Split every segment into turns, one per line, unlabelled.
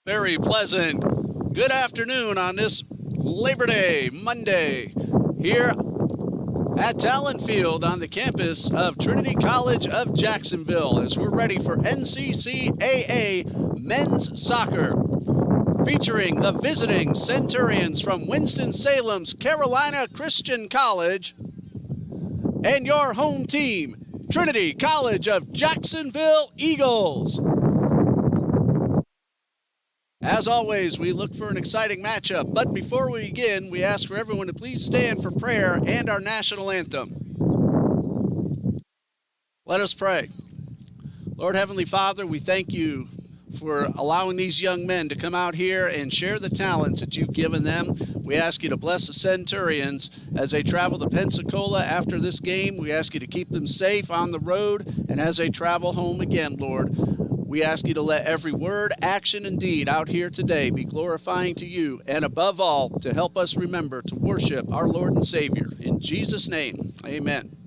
Very pleasant good afternoon on this Labor Day, Monday, here at Talent Field on the campus of Trinity College of Jacksonville as we're ready for NCCAA men's soccer, featuring the visiting Centurions from Winston-Salem's Carolina Christian College and your home team, Trinity College of Jacksonville Eagles. As always, we look for an exciting matchup, but before we begin, we ask for everyone to please stand for prayer and our national anthem. Let us pray. Lord Heavenly Father, we thank you for allowing these young men to come out here and share the talents that you've given them. We ask you to bless the Centurions as they travel to Pensacola after this game. We ask you to keep them safe on the road and as they travel home again, Lord. We ask you to let every word, action, and deed out here today be glorifying to you, and above all, to help us remember to worship our Lord and Savior. In Jesus' name, amen.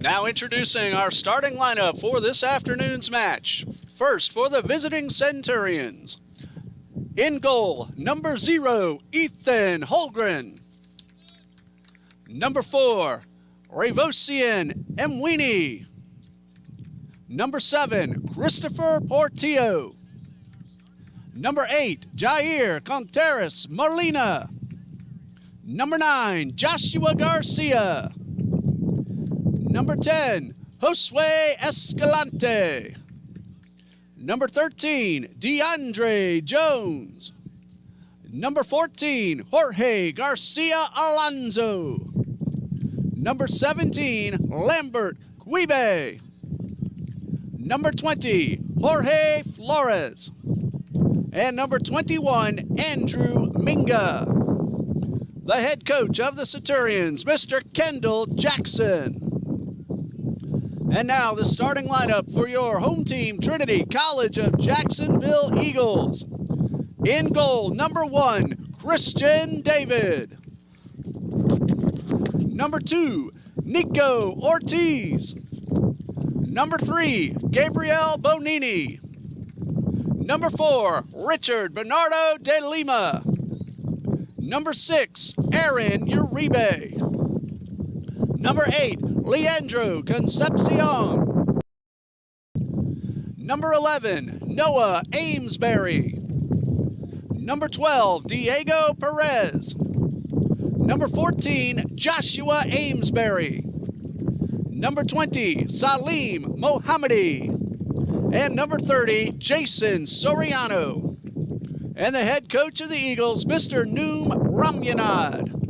Now introducing our starting lineup for this afternoon's match. First, for the visiting Centurions. In goal, number 0, Ethan Holgren. Number 4, Ravosian Mwini. Number 7, Christopher Portillo. Number 8, Jair Contreras Molina. Number 9, Joshua Garcia. Number 10, Josue Escalante. Number 13, DeAndre Jones. Number 14, Jorge Garcia Alonso. Number 17, Lambert Quibe. Number 20, Jorge Flores. And number 21, Andrew Minga. The head coach of the Centurions, Mr. Kendall Jackson. And now the starting lineup for your home team, Trinity College of Jacksonville Eagles. In goal, number 1, Christian David. Number 2, Nico Ortiz. Number 3, Gabriel Bonini. Number 4, Richard Bernardo de Lima. Number 6, Aaron Uribe. Number 8, Leandro Concepcion. Number 11, Noah Amesbury. Number 12, Diego Perez. Number 14, Joshua Amesbury. Number 20, Salim Mohammadi. And number 30, Jason Soriano. And the head coach of the Eagles, Mr. Noom Ramyanad.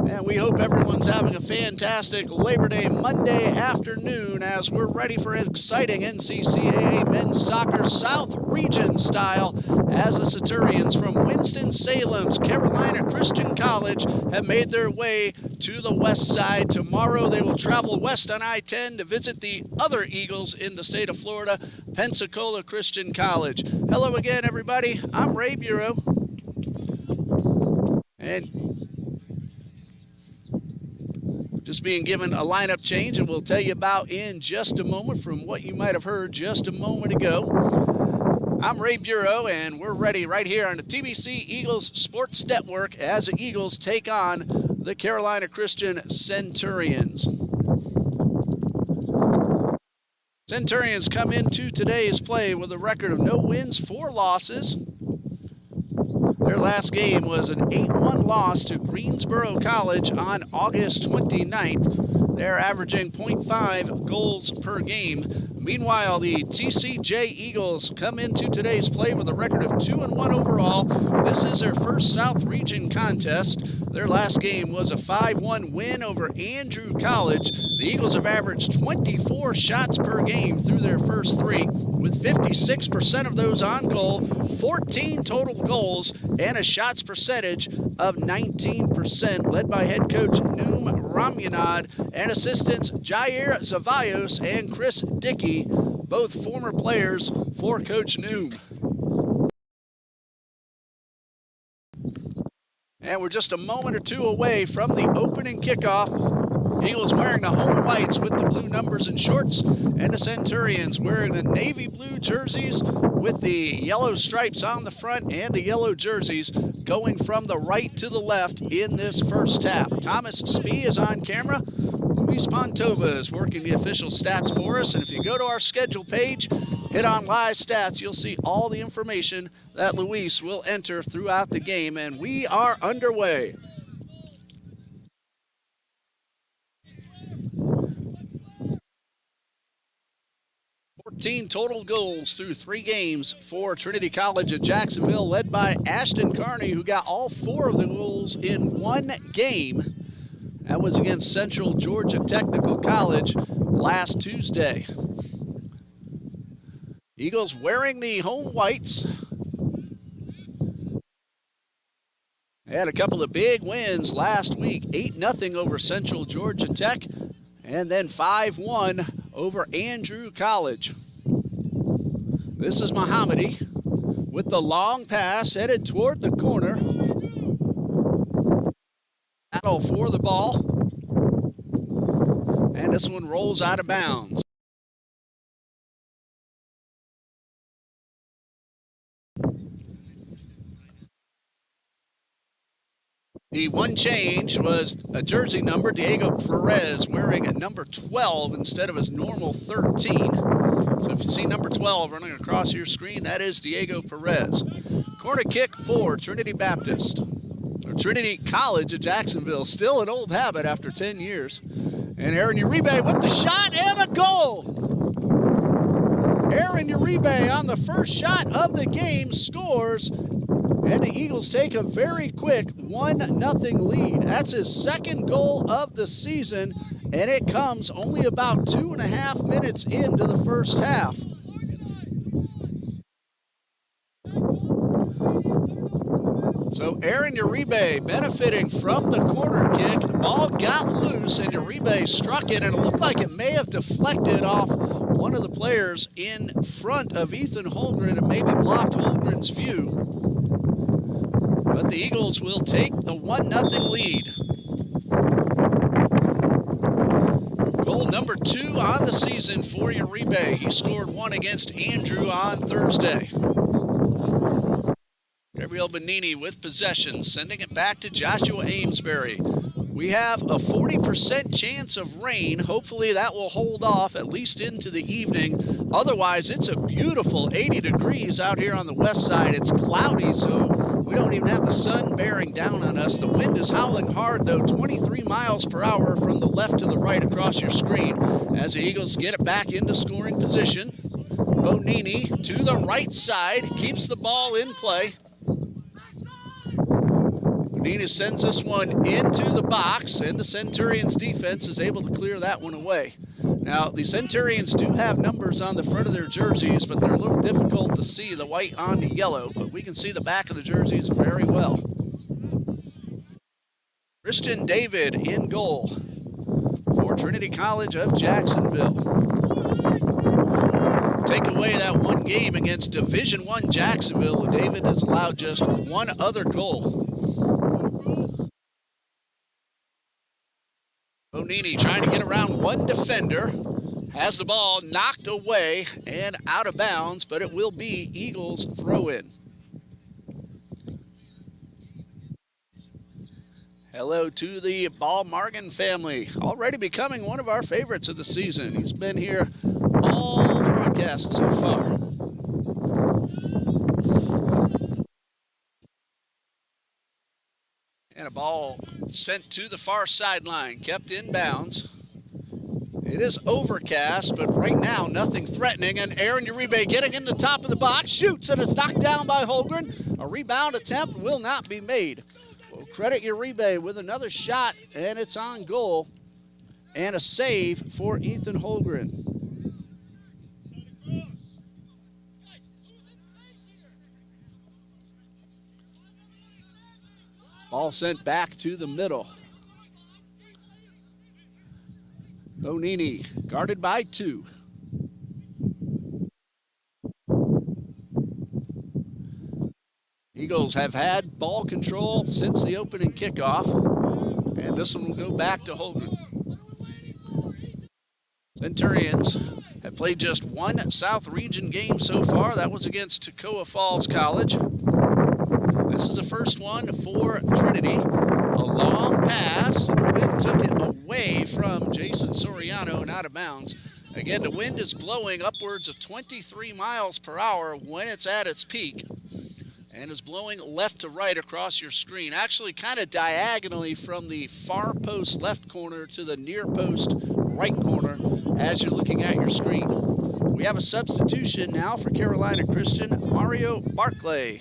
And we hope everyone's having a fantastic Labor Day Monday afternoon as we're ready for an exciting NCCAA men's soccer South Region style as the Centurions from Winston-Salem's Carolina Christian College have made their way to the west side. Tomorrow they will travel west on I-10 to visit the other Eagles in the state of Florida, Pensacola Christian College. Hello again, everybody. I'm Ray Bureau. And just being given a lineup change, and we'll tell you about in just a moment from what you might have heard just a moment ago. I'm Ray Bureau, and we're ready right here on the TBC Eagles Sports Network as the Eagles take on the Carolina Christian Centurions. Centurions come into today's play with a record of no wins, 4 losses. Their last game was an 8-1 loss to Greensboro College on August 29th. They're averaging .5 goals per game. Meanwhile, the TCJ Eagles come into today's play with a record of 2-1 overall. This is their first South Region contest. Their last game was a 5-1 win over Andrew College. The Eagles have averaged 24 shots per game through their first 3, with 56% of those on goal, 14 total goals, and a shots percentage of 19%, led by head coach Noom Ramyanad and assistants Jair Zavaios and Chris Dickey, both former players for Coach Noom. And we're just a moment or two away from the opening kickoff. Eagles wearing the home whites with the blue numbers and shorts, and the Centurions wearing the navy blue jerseys with the yellow stripes on the front and the yellow jerseys going from the right to the left in this first half. Thomas Spee is on camera. Luis Pontova is working the official stats for us, and if you go to our schedule page, hit on live stats, you'll see all the information that Luis will enter throughout the game, and we are underway. Total goals through 3 games for Trinity College of Jacksonville, led by Ashton Carney, who got all 4 of the goals in 1 game. That was against Central Georgia Technical College last Tuesday. Eagles wearing the home whites. They had a couple of big wins last week, 8-0 over Central Georgia Tech, and then 5-1 over Andrew College. This is Mohammadi with the long pass headed toward the corner. Battle for the ball. And this one rolls out of bounds. The one change was a jersey number, Diego Perez wearing number 12 instead of his normal 13. So if you see number 12 running across your screen, that is Diego Perez. Corner kick for Trinity Baptist, or Trinity College of Jacksonville, still an old habit after 10 years. And Aaron Uribe with the shot and a goal. Aaron Uribe on the first shot of the game scores. And the Eagles take a very quick 1-0 lead. That's his 2nd goal of the season, and it comes only about 2.5 minutes into the first half. So Aaron Uribe benefiting from the corner kick. The ball got loose, and Uribe struck it, and it looked like it may have deflected off one of the players in front of Ethan Holmgren and maybe blocked Holmgren's view. But the Eagles will take the 1-0 lead. Goal number 2 on the season for Uribe. He scored 1 against Andrew on Thursday. Gabriel Benini with possession, sending it back to Joshua Amesbury. We have a 40% chance of rain. Hopefully that will hold off at least into the evening. Otherwise, it's a beautiful 80 degrees out here on the west side. It's cloudy, so we don't even have the sun bearing down on us. The wind is howling hard, though, 23 miles per hour from the left to the right across your screen as the Eagles get it back into scoring position. Bonini to the right side, keeps the ball in play. Bonini sends this one into the box, and the Centurions defense is able to clear that one away. Now, the Centurions do have numbers on the front of their jerseys, but they're a little difficult to see, the white on the yellow, but we can see the back of the jerseys very well. Christian David in goal for Trinity College of Jacksonville. Take away that 1 game against Division I Jacksonville, David has allowed just 1 other goal. Bonini trying to get around one defender. Has the ball knocked away and out of bounds, but it will be Eagles throw-in. Hello to the Ball-Margan family, already becoming one of our favorites of the season. He's been here all the broadcasts so far. And a ball sent to the far sideline, kept in bounds. It is overcast, but right now nothing threatening. And Aaron Uribe getting in the top of the box, shoots, and it's knocked down by Holgren. A rebound attempt will not be made. We'll credit Uribe with another shot, and it's on goal. And a save for Ethan Holgren. Ball sent back to the middle. Bonini guarded by 2. Eagles have had ball control since the opening kickoff, and this one will go back to Holgren. Centurions have played just one South Region game so far. That was against Toccoa Falls College. This is the first one for Trinity. A long pass, and the wind took it away from Jason Soriano and out of bounds. Again, the wind is blowing upwards of 23 miles per hour when it's at its peak, and is blowing left to right across your screen, actually kind of diagonally from the far post left corner to the near post right corner as you're looking at your screen. We have a substitution now for Carolina Christian. Mario Barclay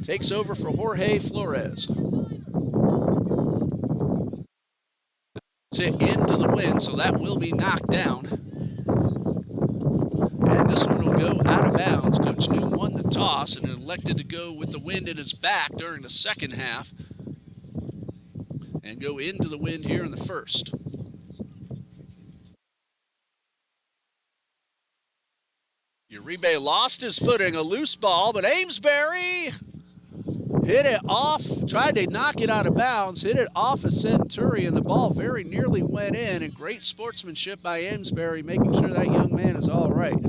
takes over for Jorge Flores. Into the wind, so that will be knocked down. And this one will go out of bounds. Coach New won the toss and elected to go with the wind at his back during the second half and go into the wind here in the first. Uribe lost his footing, a loose ball, but Amesbury hit it off, tried to knock it out of bounds, hit it off a Centurion. The ball very nearly went in, and great sportsmanship by Amesbury, making sure that young man is all right.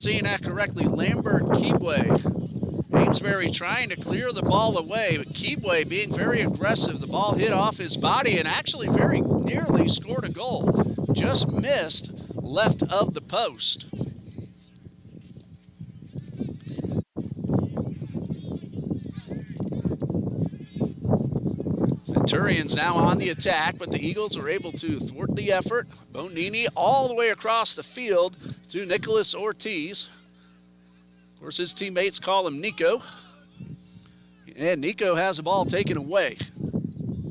Seeing that correctly, Lambert Keebway. Amesbury trying to clear the ball away, but Keebway being very aggressive. The ball hit off his body and actually very nearly scored a goal. Just missed left of the post. Centurions now on the attack, but the Eagles are able to thwart the effort. Bonini all the way across the field to Nicholas Ortiz. Of course, his teammates call him Nico. And Nico has the ball taken away.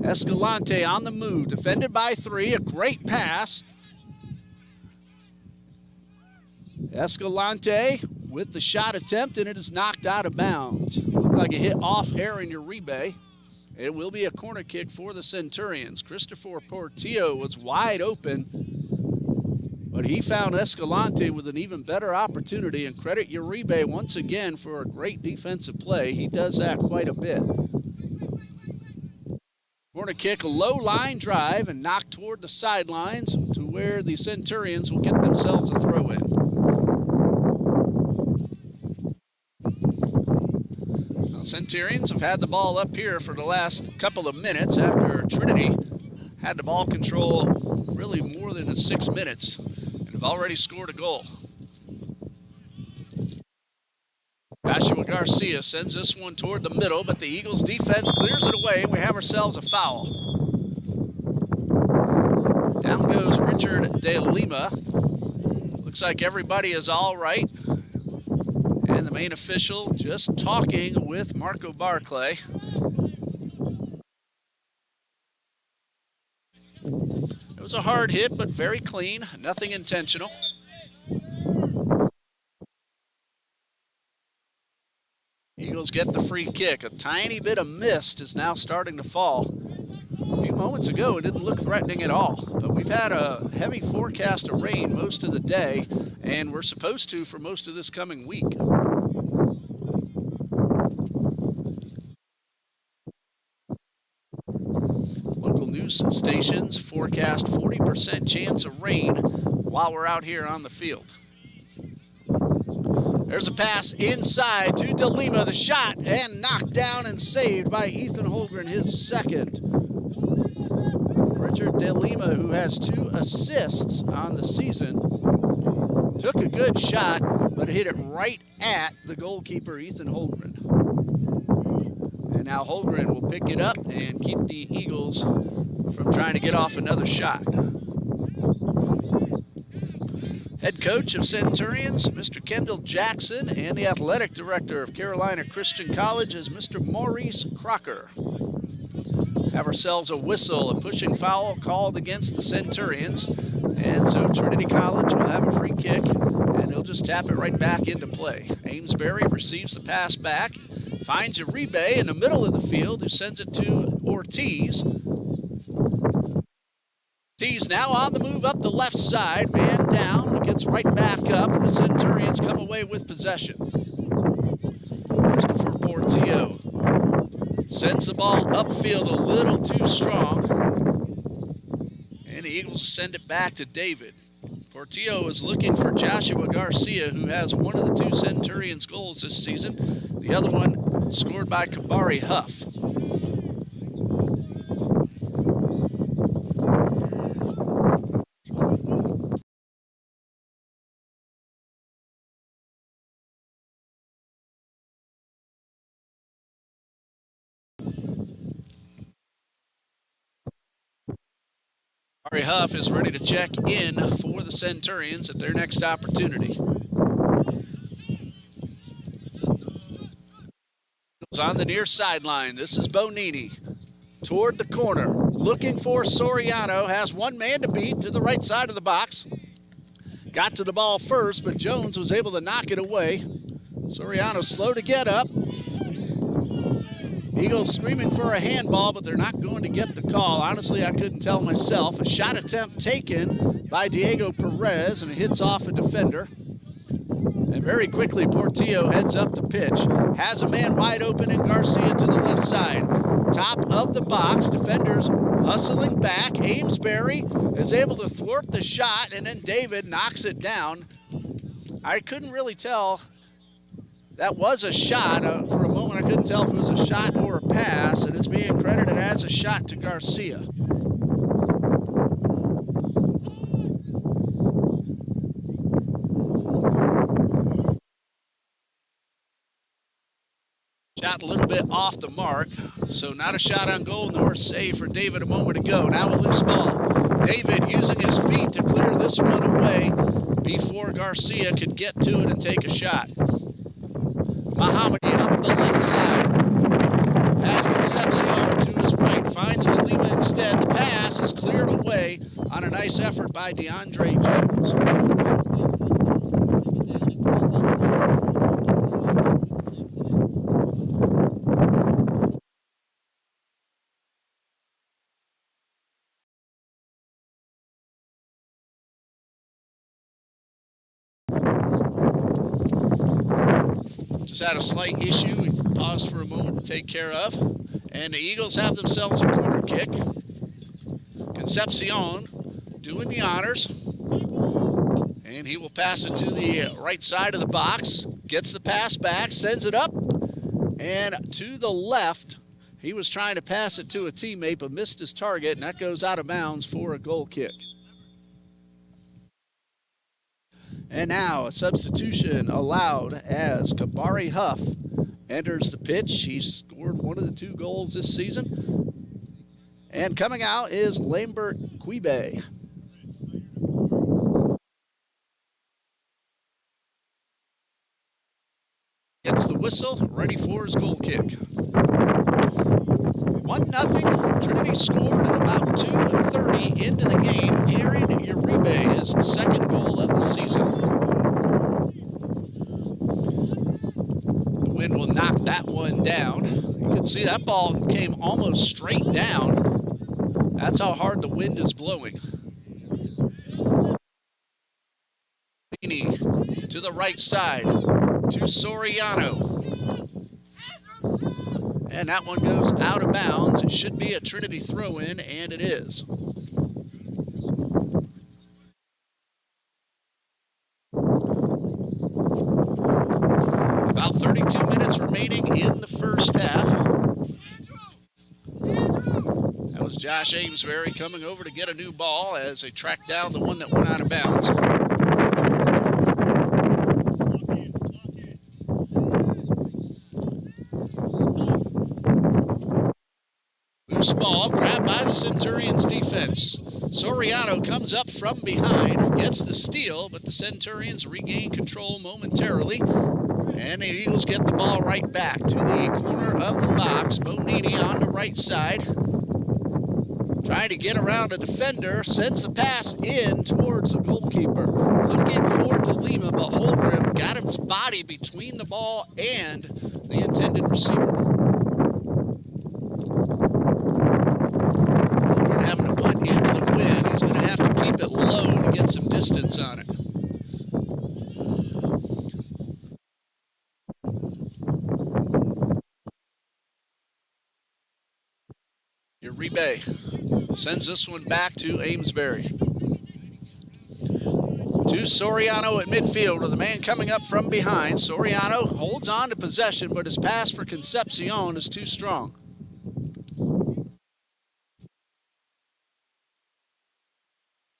Escalante on the move, defended by 3, a great pass. Escalante with the shot attempt, and it is knocked out of bounds. Looked like it hit off Aaron Uribe. It will be a corner kick for the Centurions. Christopher Portillo was wide open, but he found Escalante with an even better opportunity, and credit Uribe once again for a great defensive play. He does that quite a bit. Corner kick, a low line drive, and knocked toward the sidelines to where the Centurions will get themselves a throw-in. Centurions have had the ball up here for the last couple of minutes after Trinity had the ball control really more than 6 minutes and have already scored a goal. Joshua Garcia sends this one toward the middle, but the Eagles defense clears it away, and we have ourselves a foul. Down goes Richard De Lima. Looks like everybody is all right. And the main official just talking with Marco Barclay. It was a hard hit, but very clean, nothing intentional. Eagles get the free kick. A tiny bit of mist is now starting to fall. A few moments ago, it didn't look threatening at all, but we've had a heavy forecast of rain most of the day, and we're supposed to for most of this coming week. news stations forecast 40% chance of rain while we're out here on the field. There's a pass inside to DeLima, the shot, and knocked down and saved by Ethan Holgren, his second. Richard DeLima, who has 2 assists on the season, took a good shot, but hit it right at the goalkeeper, Ethan Holgren. And now Holgren will pick it up and keep the Eagles from trying to get off another shot. Head coach of Centurions, Mr. Kendall Jackson, and the athletic director of Carolina Christian College is Mr. Maurice Crocker. Have ourselves a whistle, a pushing foul called against the Centurions. And so Trinity College will have a free kick, and he'll just tap it right back into play. Amesbury receives the pass back, finds Uribe in the middle of the field, who sends it to Ortiz. Ortiz now on the move up the left side, man down, gets right back up, and the Centurions come away with possession. Christopher Portillo sends the ball upfield a little too strong, and the Eagles will send it back to David. Portillo is looking for Joshua Garcia, who has one of the 2 Centurions goals this season. The other one scored by Kabari Huff. Kabari Huff is ready to check in for the Centurions at their next opportunity. On the near sideline, this is Bonini toward the corner, looking for Soriano, has one man to beat to the right side of the box. Got to the ball first, but Jones was able to knock it away. Soriano slow to get up. Eagles screaming for a handball, but they're not going to get the call. Honestly, I couldn't tell myself. A shot attempt taken by Diego Perez, and it hits off a defender. And very quickly, Portillo heads up the pitch. Has a man wide open in Garcia to the left side. Top of the box, defenders hustling back. Amesbury is able to thwart the shot, and then David knocks it down. I couldn't really tell. That was a shot. For a moment, I couldn't tell if it was a shot or a pass, and it's being credited as a shot to Garcia. Shot a little bit off the mark, so not a shot on goal nor a save for David a moment ago. Now a loose ball. David using his feet to clear this one away before Garcia could get to it and take a shot. Mahamadi up the left side. Has Concepcion to his right. Finds DeLima instead. The pass is cleared away on a nice effort by DeAndre Jones. Just had a slight issue we paused for a moment to take care of. And the Eagles have themselves a corner kick. Concepcion doing the honors. And he will pass it to the right side of the box. Gets the pass back, sends it up. And to the left, he was trying to pass it to a teammate but missed his target, and that goes out of bounds for a goal kick. And now a substitution allowed as Kabari Huff enters the pitch. He's scored one of the 2 goals this season. And coming out is Lambert Quibe. Gets the whistle, ready for his goal kick. 1-0. Trinity scored at about 2:30 into the game. Aaron Uribe, his second goal of the season. The wind will knock that one down. You can see that ball came almost straight down. That's how hard the wind is blowing. To the right side, to Soriano. And that one goes out of bounds. It should be a Trinity throw-in, and it is. About 32 minutes remaining in the first half. That was Josh Amesbury coming over to get a new ball as they tracked down the one that went out of bounds. Loose ball grabbed by the Centurions defense. Soriano comes up from behind, gets the steal, but the Centurions regain control momentarily. And the Eagles get the ball right back to the corner of the box. Bonini on the right side. Trying to get around a defender, sends the pass in towards the goalkeeper. Looking for DeLima, but Holmgren got his body between the ball and the intended receiver. Holmgren having to punt into the wind. He's going to have to keep it low to get some distance on it. Uribe sends this one back to Amesbury. To Soriano at midfield with the man coming up from behind. Soriano holds on to possession, but his pass for Concepcion is too strong.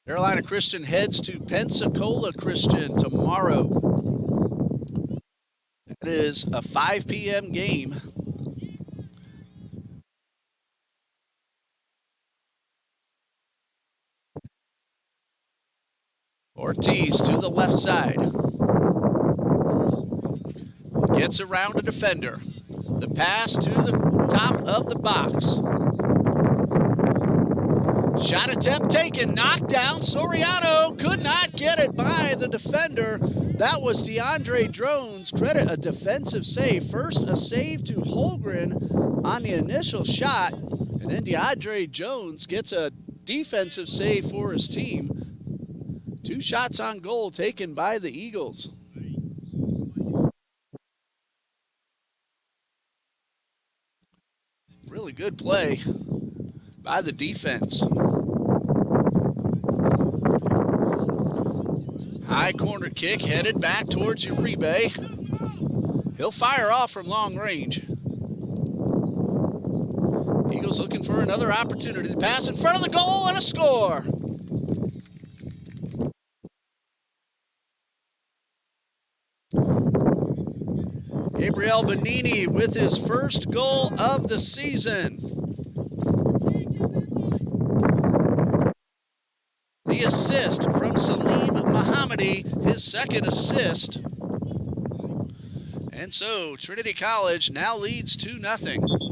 Carolina Christian heads to Pensacola Christian tomorrow. It is a 5 p.m. game. Ortiz to the left side. Gets around a defender. The pass to the top of the box. Shot attempt taken, knocked down. Soriano could not get it by the defender. That was DeAndre Drones. Credit a defensive save. First a save to Holmgren on the initial shot. And then DeAndre Jones gets a defensive save for his team. 2 shots on goal taken by the Eagles. Really good play by the defense. High corner kick headed back towards Uribe. He'll fire off from long range. Eagles looking for another opportunity to pass in front of the goal and a score. Gabriel Bonini with his first goal of the season. The assist from Salim Mohammadi, his second assist. And so Trinity College now leads 2-0.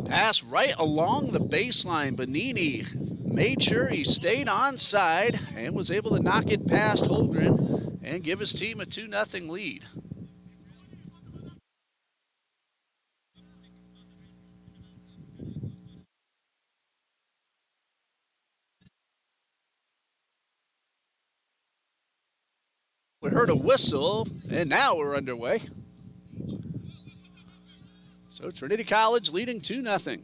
Pass right along the baseline. Bonini made sure he stayed onside and was able to knock it past Holmgren and give his team a 2-0 lead. We heard a whistle, and now we're underway. So Trinity College leading 2-0.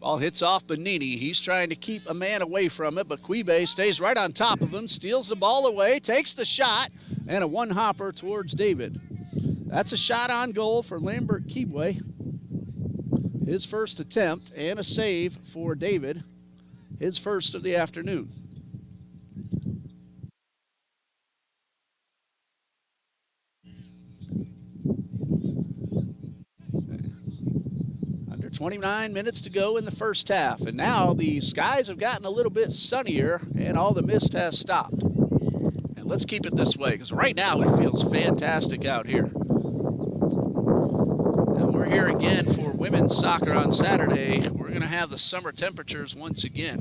Ball hits off Bonini. He's trying to keep a man away from it, but Quibe stays right on top of him, steals the ball away, takes the shot, and a one-hopper towards David. That's a shot on goal for Lambert Quibe. His first attempt, and a save for David, his first of the afternoon. Under 29 minutes to go in the first half, and now the skies have gotten a little bit sunnier and all the mist has stopped. And let's keep it this way, because right now it feels fantastic out here. And we're here again for women's soccer on Saturday. We're going to have the summer temperatures once again.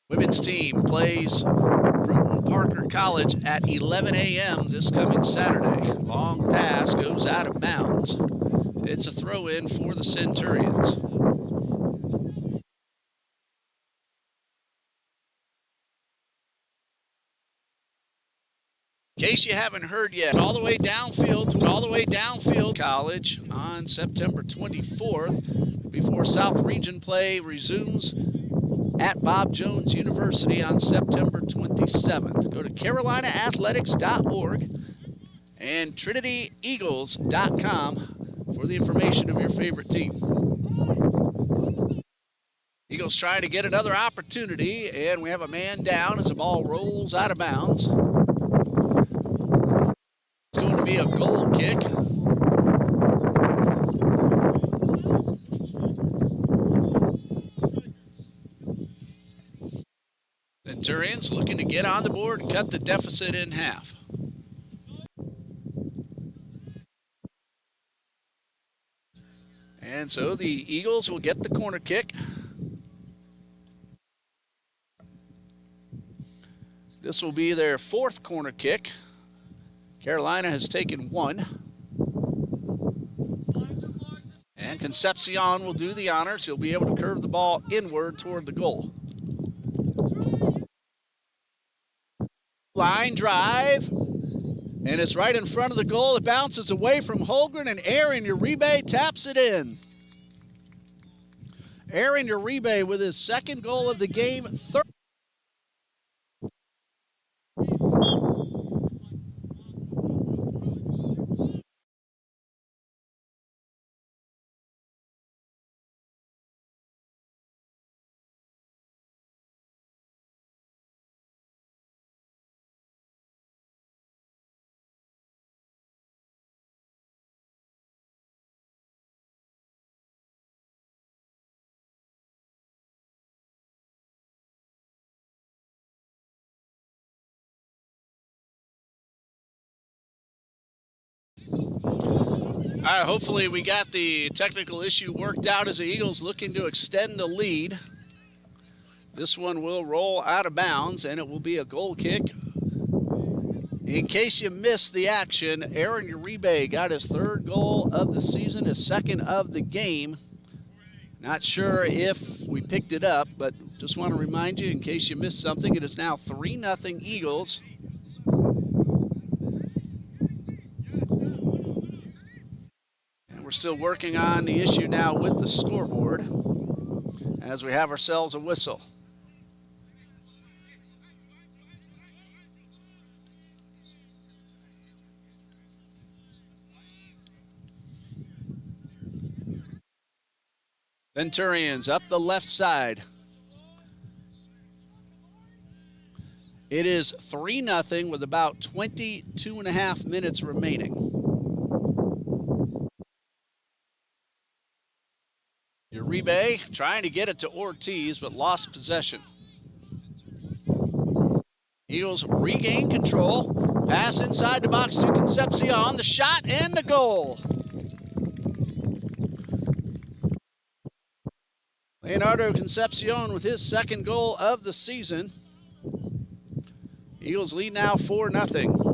Women's team plays Bruton Parker College at 11 a.m. this coming Saturday. Long pass goes out of bounds. It's a throw in for the Centurions. In case you haven't heard yet, all the way downfield college on September 24th before South Region play resumes at Bob Jones University on September 27th. Go to carolinathletics.org and trinityeagles.com for the information of your favorite team. Eagles trying to get another opportunity, and we have a man down as the ball rolls out of bounds. It's going to be a goal kick. Centurions looking to get on the board and cut the deficit in half. And so the Eagles will get the corner kick. This will be their fourth corner kick. Carolina has taken one. And Concepcion will do the honors. He'll be able to curve the ball inward toward the goal. Line drive. And it's right in front of the goal. It bounces away from Holgren, and Aaron Uribe taps it in. Aaron Uribe with his second goal of the game. All right, hopefully we got the technical issue worked out as the Eagles looking to extend the lead. This one will roll out of bounds, and it will be a goal kick. In case you missed the action, Aaron Uribe got his third goal of the season, his second of the game. Not sure if we picked it up, but just want to remind you, in case you missed something, it is now 3-0 Eagles. We're still working on the issue now with the scoreboard as we have ourselves a whistle. Centurions up the left side. It is 3-0 with about 22.5 minutes remaining. Uribe trying to get it to Ortiz, but lost possession. Eagles regain control. Pass inside the box to Concepcion. The shot and the goal. Leonardo Concepcion with his second goal of the season. Eagles lead now 4-0.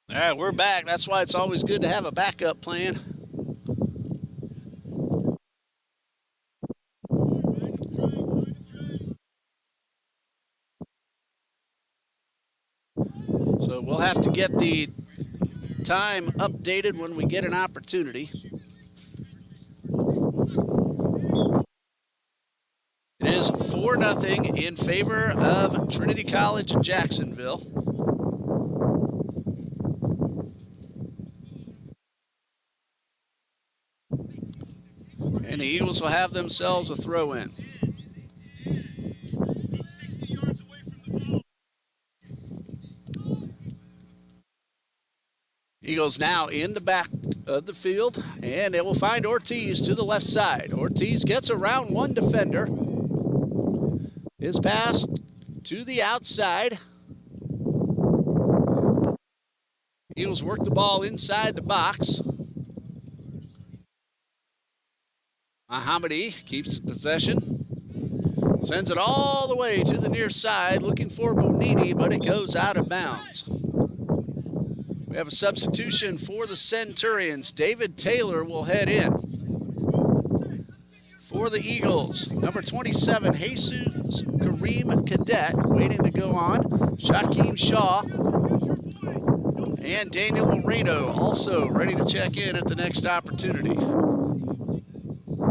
All right, we're back. That's why it's always good to have a backup plan. So we'll have to get the time updated when we get an opportunity. It is 4-0 in favor of Trinity College Jacksonville. And the Eagles will have themselves a throw-in. Eagles now in the back of the field, and they will find Ortiz to the left side. Ortiz gets around one defender. His pass to the outside. Eagles work the ball inside the box. Mohammadi keeps possession. Sends it all the way to the near side, looking for Bonini, but it goes out of bounds. We have a substitution for the Centurions. David Taylor will head in. For the Eagles, number 27, Jesus Kareem Cadet, waiting to go on. Shaquem Shaw and Daniel Moreno also ready to check in at the next opportunity.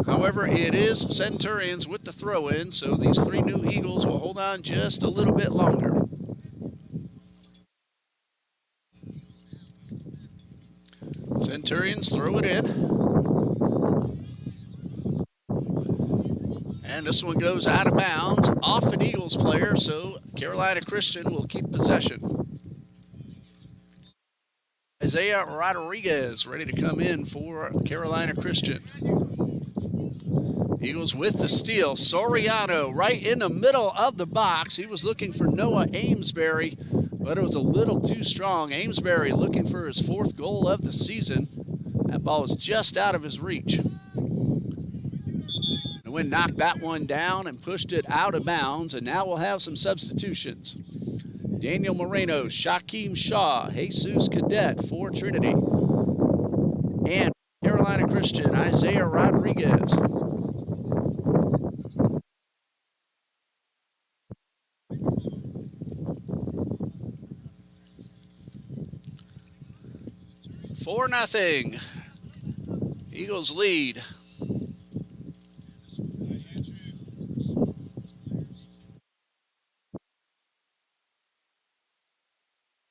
However, it is Centurions with the throw-in, so these three new Eagles will hold on just a little bit longer. Centurions throw it in. And this one goes out of bounds, off an Eagles player, so Carolina Christian will keep possession. Isaiah Rodriguez ready to come in for Carolina Christian. Eagles with the steal. Soriano right in the middle of the box. He was looking for Noah Amesbury, but it was a little too strong. Amesbury looking for his 4th goal of the season. That ball was just out of his reach. The wind knocked that one down and pushed it out of bounds, and now we'll have some substitutions. Daniel Moreno, Shaquem Shaw, Jesus Cadet for Trinity, and Carolina Christian, Isaiah Rodriguez. Four nothing. Eagles lead.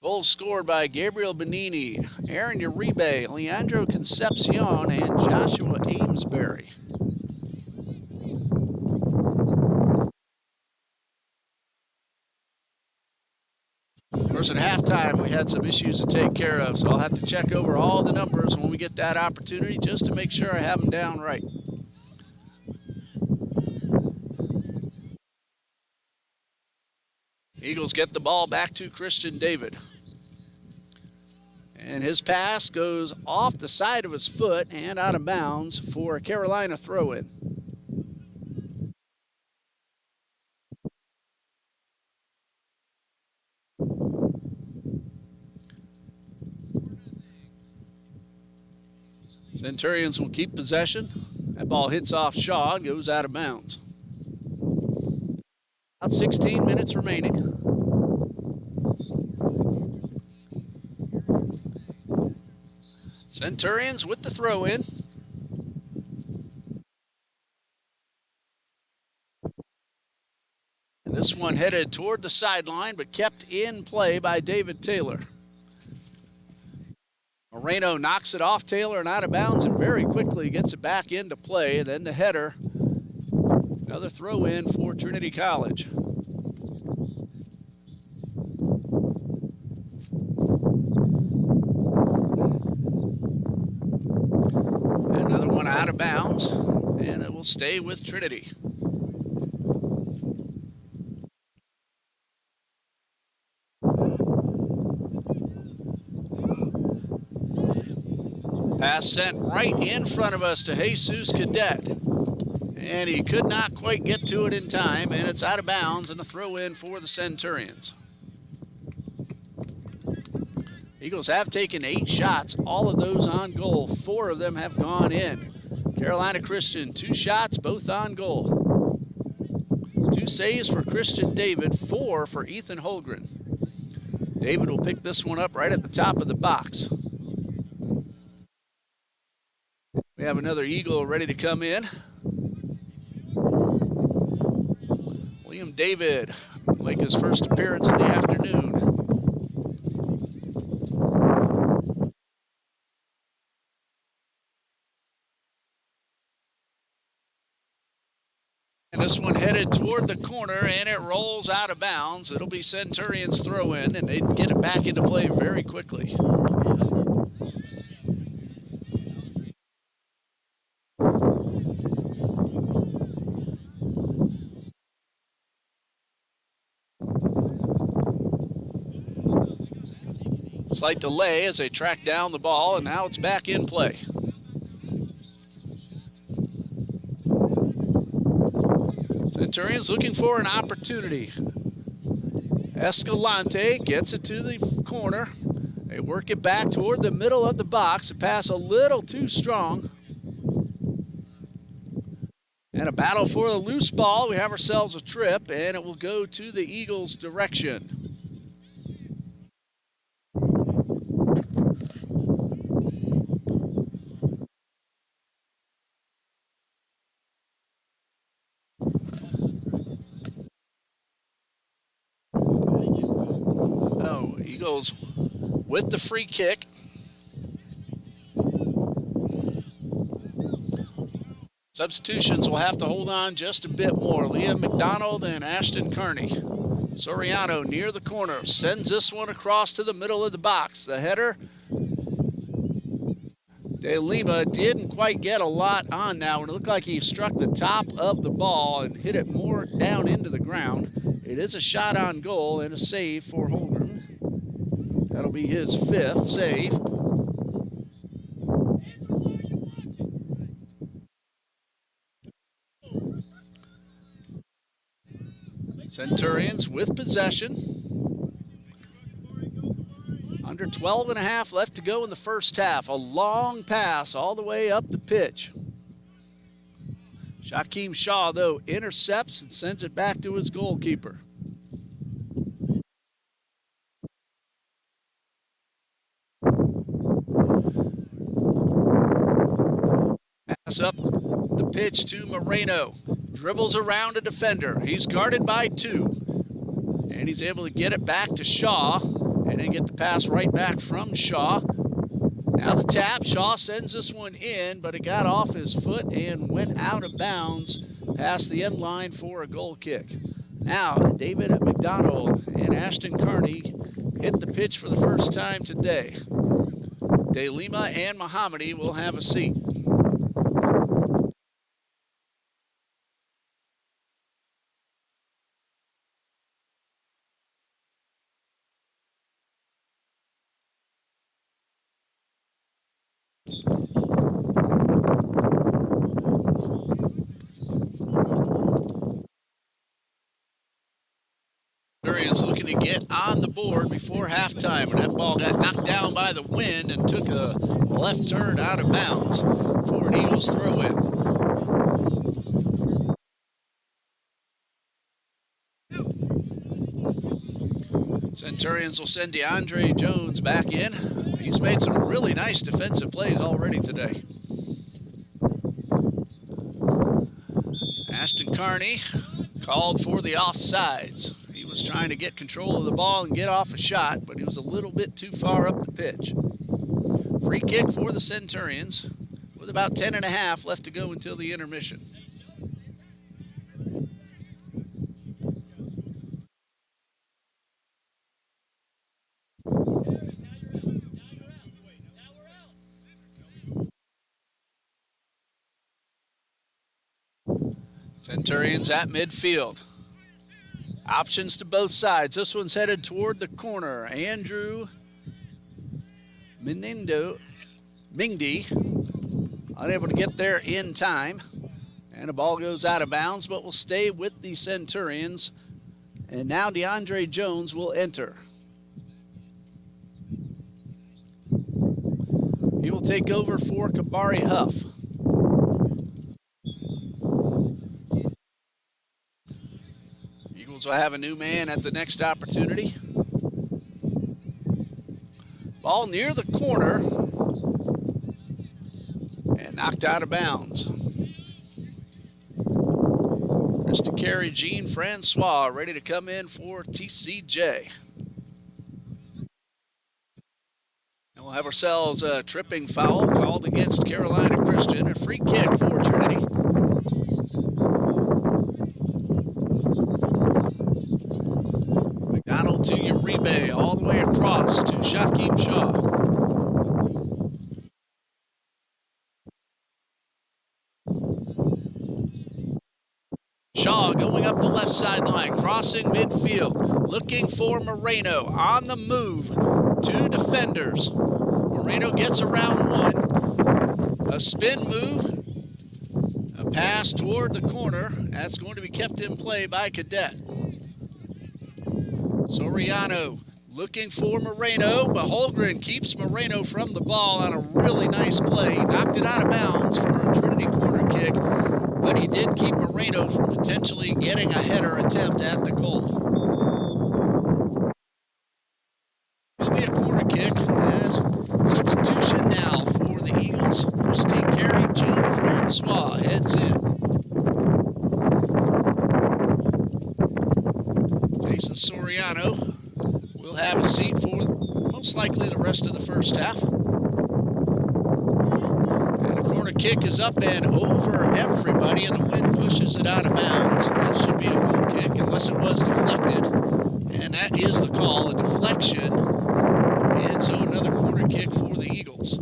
Goals scored by Gabriel Bonini, Aaron Uribe, Leandro Concepcion, and Joshua Amesbury. Of course, at halftime, we had some issues to take care of, so I'll have to check over all the numbers when we get that opportunity just to make sure I have them down right. Eagles get the ball back to Christian David. And his pass goes off the side of his foot and out of bounds for a Carolina throw-in. Centurions will keep possession. That ball hits off Shaw, goes out of bounds. About 16 minutes remaining. Centurions with the throw-in. And this one headed toward the sideline, but kept in play by David Taylor. Moreno knocks it off Taylor and out of bounds, and very quickly gets it back into play. And then the header, another throw-in for Trinity College. Another one out of bounds, and it will stay with Trinity. Pass sent right in front of us to Jesus Cadet. And he could not quite get to it in time, and it's out of bounds and a throw in for the Centurions. Eagles have taken 8 shots, all of those on goal. 4 of them have gone in. Carolina Christian, 2 shots, both on goal. 2 saves for Christian David, 4 for Ethan Holgren. David will pick this one up right at the top of the box. We have another Eagle ready to come in. Liam David will make his first appearance of the afternoon. And this one headed toward the corner, and it rolls out of bounds. It'll be Centurions throw in, and they get it back into play very quickly. Slight delay as they track down the ball, and now it's back in play. Centurions looking for an opportunity. Escalante gets it to the corner. They work it back toward the middle of the box. The pass a little too strong. And a battle for the loose ball. We have ourselves a trip, and it will go to the Eagles' direction. Eagles with the free kick. Substitutions will have to hold on just a bit more. Liam McDonald and Ashton Carney. Soriano near the corner sends this one across to the middle of the box. The header, De Lima didn't quite get a lot on now, and it looked like he struck the top of the ball and hit it more down into the ground. It is a shot on goal and a save for Holgren. That'll be his 5th save. Centurions with possession. Under 12 and a half left to go in the first half. A long pass all the way up the pitch. Shaquem Shaw, though, intercepts and sends it back to his goalkeeper. Pass up the pitch to Moreno. Dribbles around a defender. He's guarded by 2. And he's able to get it back to Shaw. And then get the pass right back from Shaw. Now the tap. Shaw sends this one in, but it got off his foot and went out of bounds past the end line for a goal kick. Now David McDonald and Ashton Carney hit the pitch for the first time today. De Lima and Mohammadi will have a seat. Looking to get on the board before halftime, and that ball got knocked down by the wind and took a left turn out of bounds for an Eagles throw-in. Centurions will send DeAndre Jones back in. He's made some really nice defensive plays already today. Ashton Carney called for the offsides. He was trying to get control of the ball and get off a shot, but he was a little bit too far up the pitch. Free kick for the Centurions with about 10 and a half left to go until the intermission. Centurions at midfield. Options to both sides. This one's headed toward the corner. Andrew Mingdi unable to get there in time. And the ball goes out of bounds, but will stay with the Centurions. And now DeAndre Jones will enter. He will take over for Kabari Huff. Eagles will have a new man at the next opportunity. Ball near the corner and knocked out of bounds. To carry Jean Francois, ready to come in for TCJ. And we'll have ourselves a tripping foul called against Carolina Christian, a free kick for Trinity. McDonald to Uribe, all the way across to Shaquem Shaw. Shaw going up the left sideline, crossing midfield, looking for Moreno, on the move, two defenders. Moreno gets around one, a spin move, a pass toward the corner. That's going to be kept in play by Cadet. Soriano looking for Moreno, but Holgren keeps Moreno from the ball on a really nice play. He knocked it out of bounds for a Trinity corner kick, but he did keep Moreno from potentially getting a header attempt at the goal. Will be a corner kick as substitution now for the Eagles. Christine Carey, Jean Francois heads in. Jason Soriano will have a seat for most likely the rest of the first half. Corner kick is up and over everybody, and the wind pushes it out of bounds. That should be a goal kick unless it was deflected, and that is the call, a deflection, and so another corner kick for the Eagles.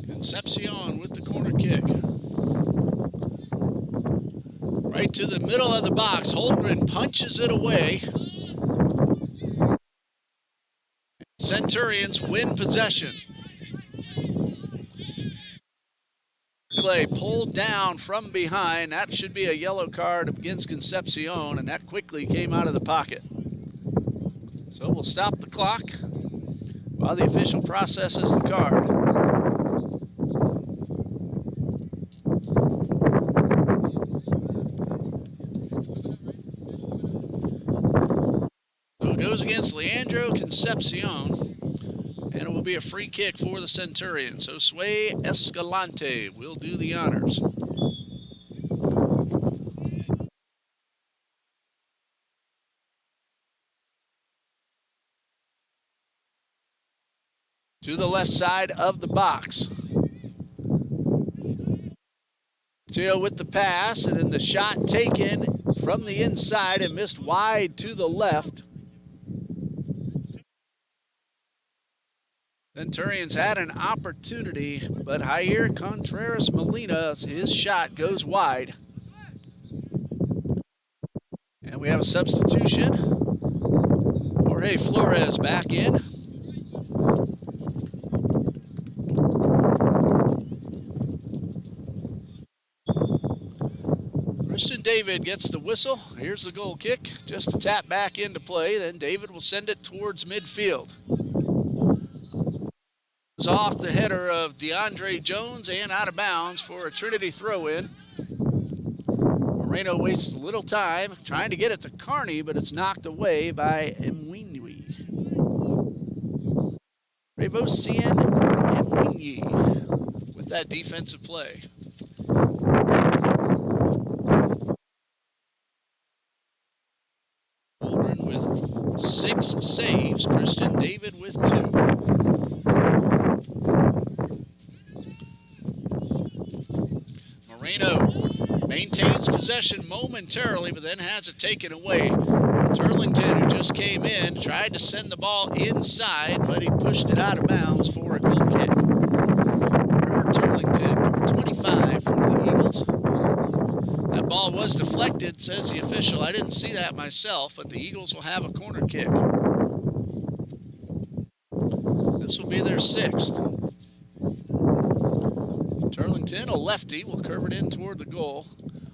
Concepcion with the corner kick. Right to the middle of the box. Holgren punches it away. Centurions win possession. Clay pulled down from behind. That should be a yellow card against Concepcion, and that quickly came out of the pocket. So we'll stop the clock while the official processes the card. Goes against Leandro Concepcion, and it will be a free kick for the Centurions. So Sway Escalante will do the honors. To the left side of the box. Teo with the pass, and then the shot taken from the inside and missed wide to the left. Centurions had an opportunity, but Jair Contreras Molina, his shot goes wide. And we have a substitution. Jorge Flores back in. Christian David gets the whistle. Here's the goal kick. Just a tap back into play. Then David will send it towards midfield. Off the header of DeAndre Jones and out of bounds for a Trinity throw-in. Moreno wastes a little time trying to get it to Carney, but it's knocked away by Mwinyi. Revosian Mwinyi with that defensive play. Holgren with 6 saves, Christian David with 2. Moreno maintains possession momentarily, but then has it taken away. Turlington, who just came in, tried to send the ball inside, but he pushed it out of bounds for a goal kick. River Turlington, number 25 for the Eagles. That ball was deflected, says the official. I didn't see that myself, but the Eagles will have a corner kick. This will be their 6th. Turlington Turlington, a lefty, will curve it in toward the goal.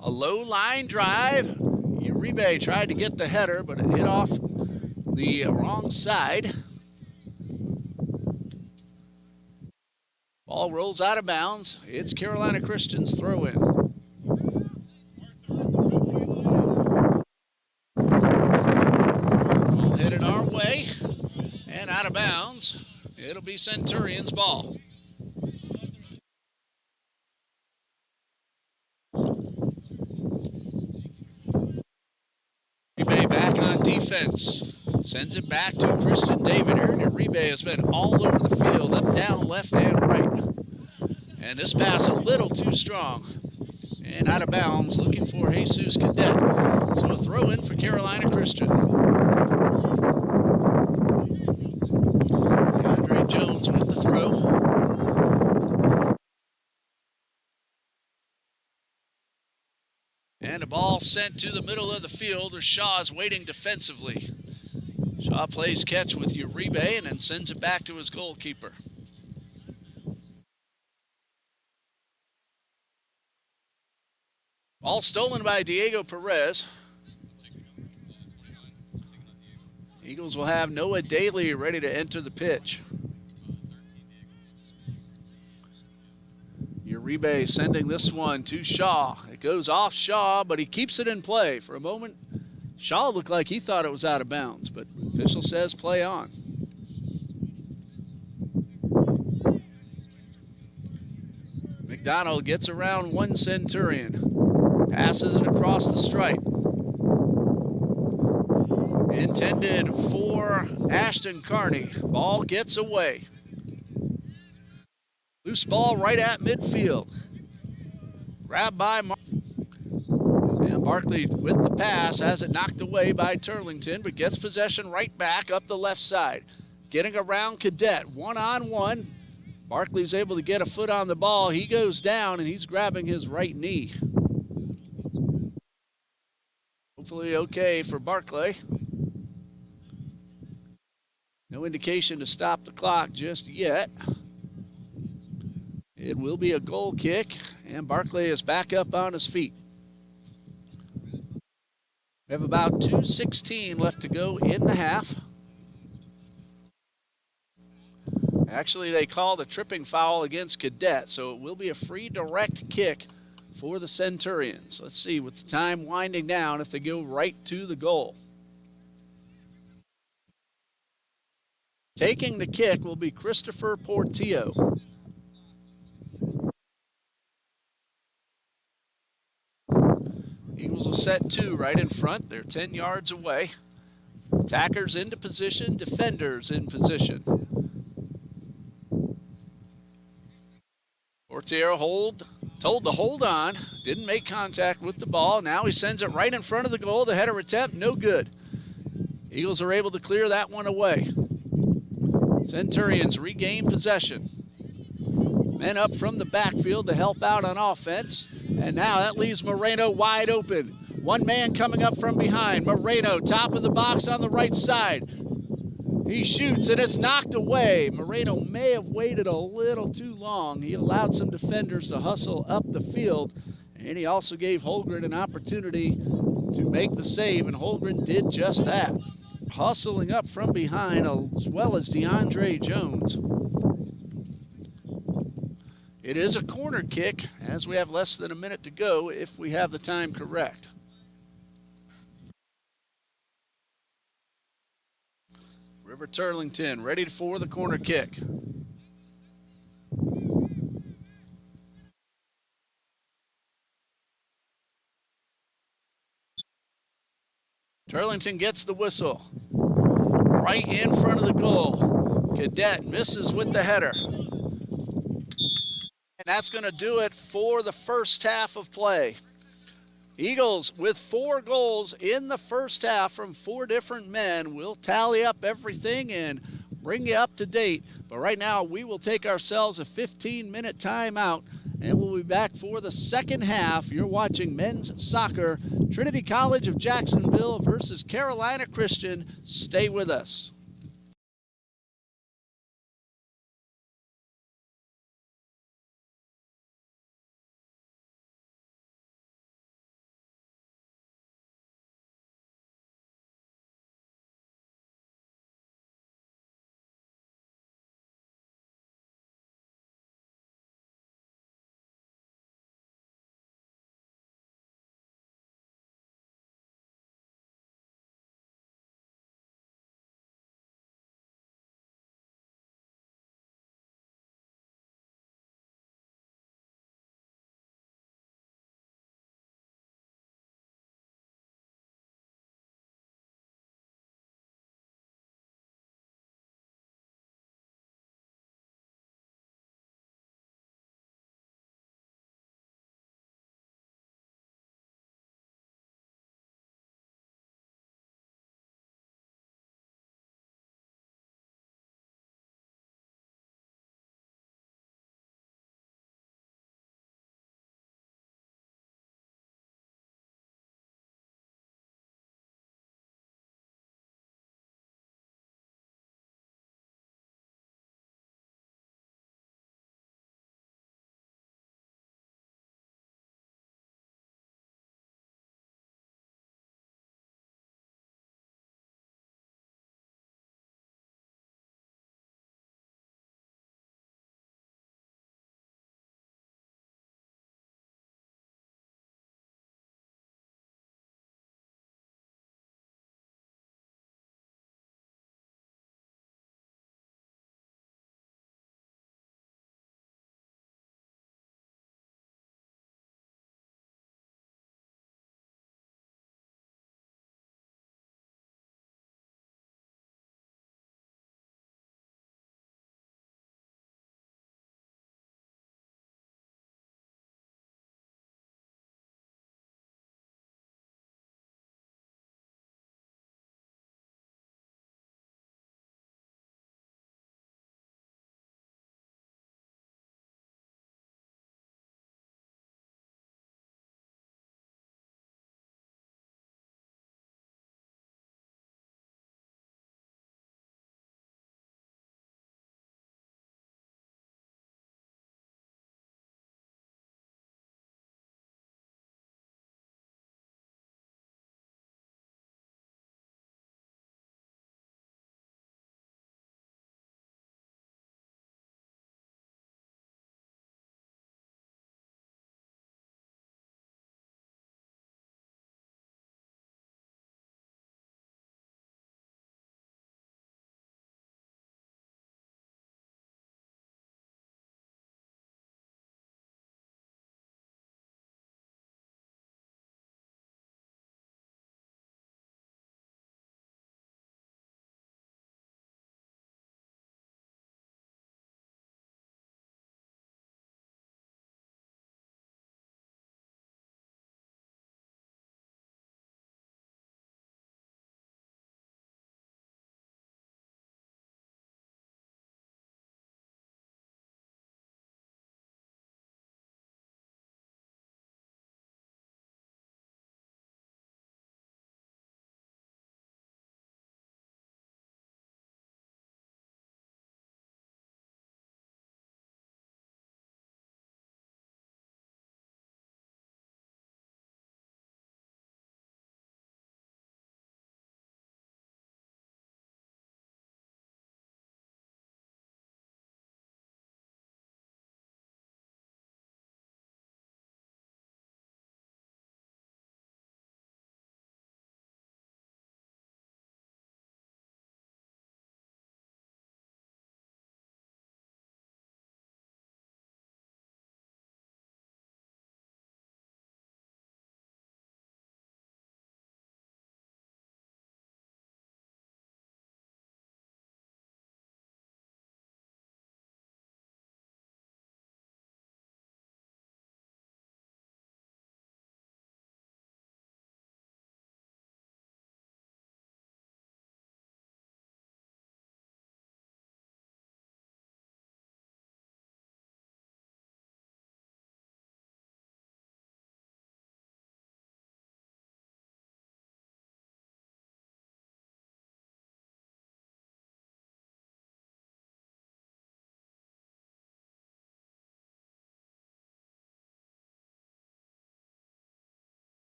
A low line drive. Uribe tried to get the header, but it hit off the wrong side. Ball rolls out of bounds. It's Carolina Christian's throw-in. Ball headed our way and out of bounds. It'll be Centurion's ball. Uribe back on defense. Sends it back to Christian David. Aaron Uribe has been all over the field, up, down, left, and right. And this pass a little too strong. And out of bounds, looking for Jesus Cadet. So a throw in for Carolina Christian. DeAndre Jones with the throw. And a ball sent to the middle of the field where Shaw is waiting defensively. Shaw plays catch with Uribe and then sends it back to his goalkeeper. Ball stolen by Diego Perez. Eagles will have Noah Daly ready to enter the pitch. Uribe sending this one to Shaw. It goes off Shaw, but he keeps it in play. For a moment, Shaw looked like he thought it was out of bounds, but official says play on. McDonald gets around one Centurion. Passes it across the stripe. Intended for Ashton Carney. Ball gets away. Loose ball right at midfield. Grabbed by and Barkley with the pass, has it knocked away by Turlington, but gets possession right back up the left side. Getting around Cadet, one-on-one. Barkley's able to get a foot on the ball. He goes down and he's grabbing his right knee. Hopefully okay for Barkley. No indication to stop the clock just yet. It will be a goal kick, and Barkley is back up on his feet. We have about 2:16 left to go in the half. Actually, they called a tripping foul against Cadet, so it will be a free direct kick for the Centurions. Let's see, with the time winding down, if they go right to the goal. Taking the kick will be Christopher Portillo. Eagles will set two right in front. They're 10 yards away. Attackers into position, defenders in position. Portillo told to hold on, didn't make contact with the ball. Now he sends it right in front of the goal. The header attempt, no good. Eagles are able to clear that one away. Centurions regain possession. Men up from the backfield to help out on offense. And now that leaves Moreno wide open. One man coming up from behind. Moreno, top of the box on the right side. He shoots and it's knocked away. Moreno may have waited a little too long. He allowed some defenders to hustle up the field. And he also gave Holgren an opportunity to make the save, and Holgren did just that. Hustling up from behind, as well as DeAndre Jones. It is a corner kick, as we have less than a minute to go if we have the time correct. River Turlington ready for the corner kick. Turlington gets the whistle. Right in front of the goal. Cadet misses with the header. And that's going to do it for the first half of play. Eagles with 4 goals in the first half from 4 different men. We'll tally up everything and bring you up to date. But right now we will take ourselves a 15-minute timeout, and we'll be back for the second half. You're watching men's soccer, Trinity College of Jacksonville versus Carolina Christian. Stay with us.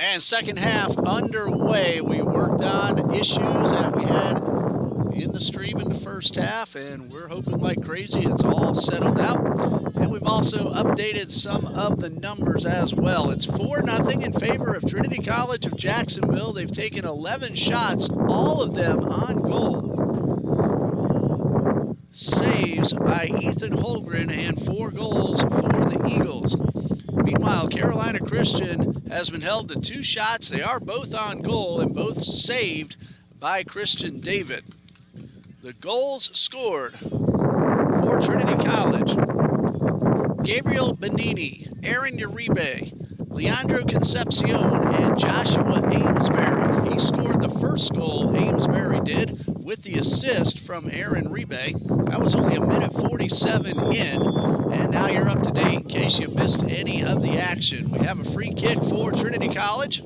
And second half underway. We worked on issues that we had in the stream in the first half, and we're hoping like crazy it's all settled out. And we've also updated some of the numbers as well. It's 4-0 in favor of Trinity College of Jacksonville. They've taken 11 shots, all of them on goal. Saves by Ethan Holgren and 4 goals for the Eagles. Meanwhile, Carolina Christian has been held to 2 shots. They are both on goal and both saved by Christian David. The goals scored for Trinity College: Gabriel Benini, Aaron Uribe, Leandro Concepcion, and Joshua Amesbury. He scored the first goal, Amesbury did, with the assist from Aaron Uribe. That was only 1:47 in, and now you're up to date in case you missed any of the action. We have a free kick for Trinity College.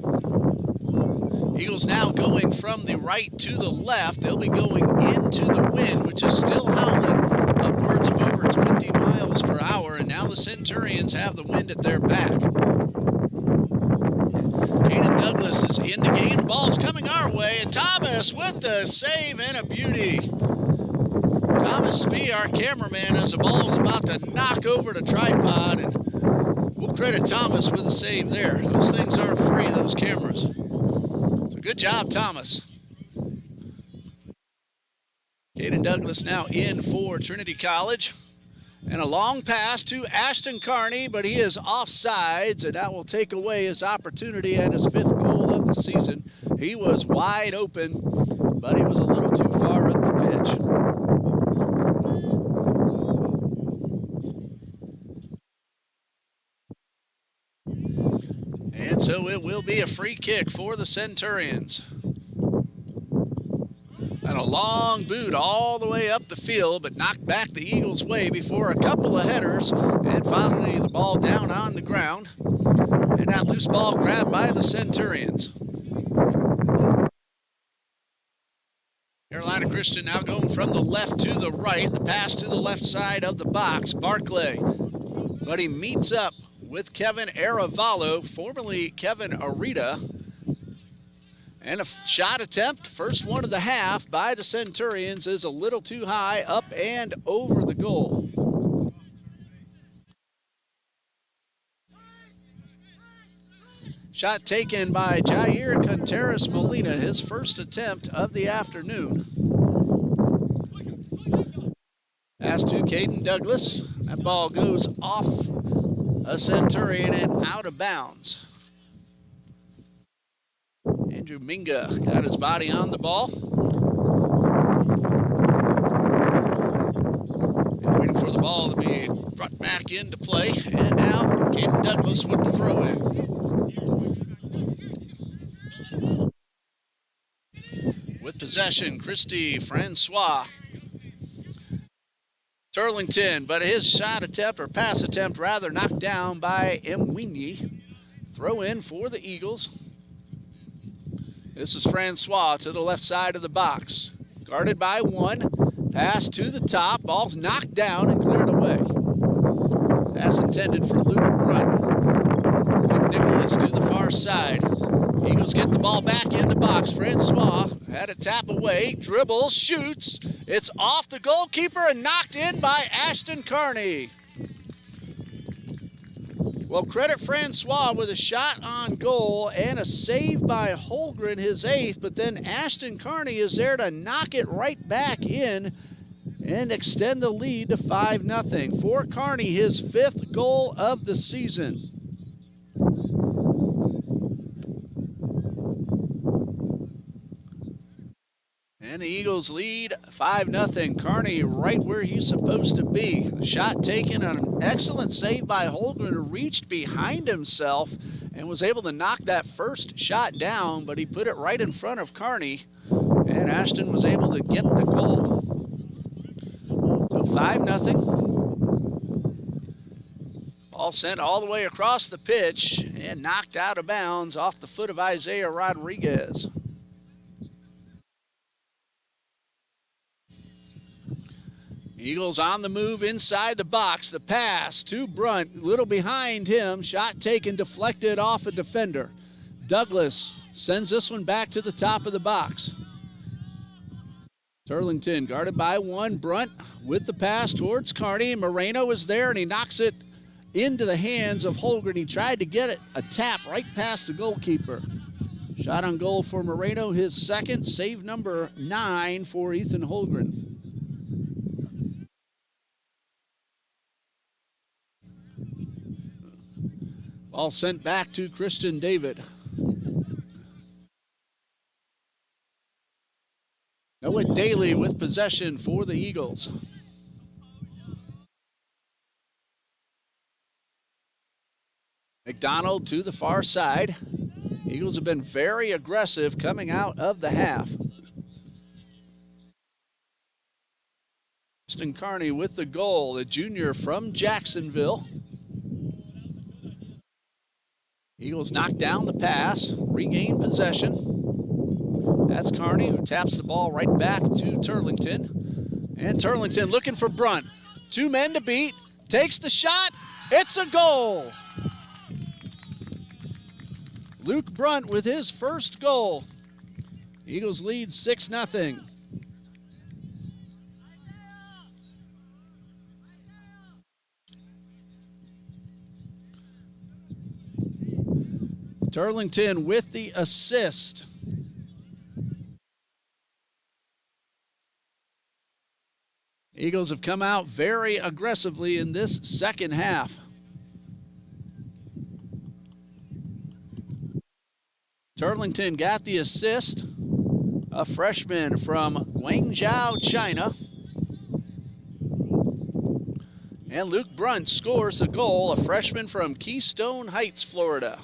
Eagles now going from the right to the left. They'll be going into the wind, which is still howling upwards of over 20 miles per hour, and now the Centurions have the wind at their back. Hayden Douglas is in the game. The ball's coming our way, and Thomas with the save and a beauty. Thomas Spee, our cameraman, as the ball is about to knock over the tripod, and we'll credit Thomas with a save there. Those things aren't free, those cameras. So good job, Thomas. Hayden Douglas now in for Trinity College. And a long pass to Ashton Carney, but he is offsides, and that will take away his opportunity at his 5th goal of the season. He was wide open, but he was a little too far up the pitch. And so it will be a free kick for the Centurions. And a long boot all the way up the field, but knocked back the Eagles' way before a couple of headers, and finally the ball down on the ground. And that loose ball grabbed by the Centurions. Carolina Christian now going from the left to the right. The pass to the left side of the box. Barclay, but he meets up with Kevin Aravallo, formerly Kevin Arita. And a shot attempt, first one of the half by the Centurions, is a little too high, up and over the goal. Shot taken by Jair Contreras Molina, his first attempt of the afternoon. Pass to Caden Douglas. That ball goes off a Centurion and out of bounds. Andrew Minga got his body on the ball. And waiting for the ball to be brought back into play. And now Caden Douglas with the throw in. With possession, Christy Francois. Turlington, but his shot attempt, or pass attempt rather, knocked down by Mwinyi. Throw in for the Eagles. This is Francois to the left side of the box. Guarded by one. Pass to the top. Ball's knocked down and cleared away. Pass intended for Luke Brunt. Nicholas to the far side. Eagles get the ball back in the box. Francois had a tap away. Dribbles, shoots. It's off the goalkeeper and knocked in by Ashton Carney. Well, credit Francois with a shot on goal and a save by Holgren, his 8th, but then Ashton Carney is there to knock it right back in and extend the lead to 5-0. For Carney, his 5th goal of the season. And the Eagles lead 5-0. Carney right where he's supposed to be. The shot taken, an excellent save by Holgren, who reached behind himself and was able to knock that first shot down, but he put it right in front of Carney, and Ashton was able to get the goal. So 5-0. Ball sent all the way across the pitch and knocked out of bounds off the foot of Isaiah Rodriguez. Eagles on the move inside the box. The pass to Brunt, little behind him. Shot taken, deflected off a defender. Douglas sends this one back to the top of the box. Turlington guarded by one. Brunt with the pass towards Kearney. Moreno is there, and he knocks it into the hands of Holgren. He tried to get it a tap right past the goalkeeper. Shot on goal for Moreno, his second. Save number 9 for Ethan Holgren. Ball sent back to Christian David. Noah Daly with possession for the Eagles. McDonald to the far side. Eagles have been very aggressive coming out of the half. Justin Kearney with the goal, the junior from Jacksonville. Eagles knock down the pass, regain possession. That's Kearney who taps the ball right back to Turlington. And Turlington looking for Brunt. 2 men to beat, takes the shot, it's a goal! Luke Brunt with his first goal. Eagles lead 6-0. Turlington with the assist. Eagles have come out very aggressively in this second half. Turlington got the assist, a freshman from Guangzhou, China. And Luke Brunt scores a goal, a freshman from Keystone Heights, Florida.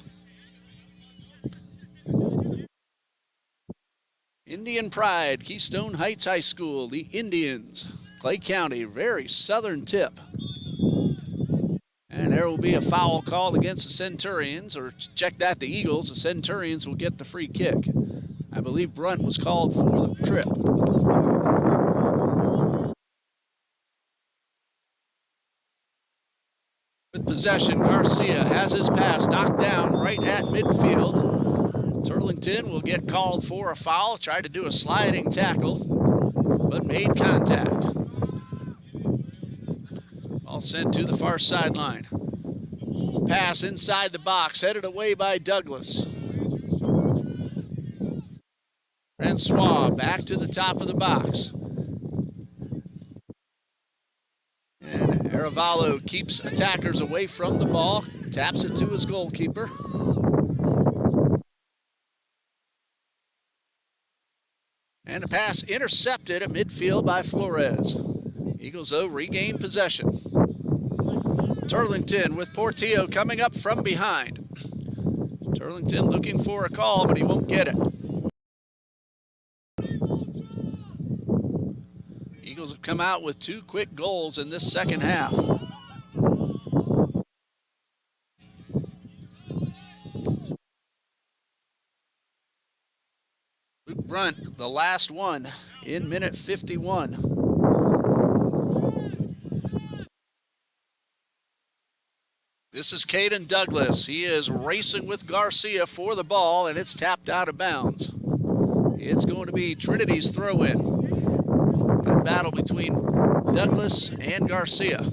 Indian Pride, Keystone Heights High School, the Indians. Clay County, very southern tip. And there will be a foul called against the Centurions, or check that, the Eagles. The Centurions will get the free kick. I believe Brunt was called for the trip. With possession, Garcia has his pass knocked down right at midfield. Turlington will get called for a foul, tried to do a sliding tackle, but made contact. Ball sent to the far sideline. Pass inside the box, headed away by Douglas. Francois back to the top of the box. And Aravalo keeps attackers away from the ball, taps it to his goalkeeper. And a pass intercepted at midfield by Flores. Eagles, though, regain possession. Turlington with Portillo coming up from behind. Turlington looking for a call, but he won't get it. Eagles have come out with 2 quick goals in this second half. Luke Brunt, the last one in minute 51. This is Caden Douglas. He is racing with Garcia for the ball, and it's tapped out of bounds. It's going to be Trinity's throw-in. Good battle between Douglas and Garcia.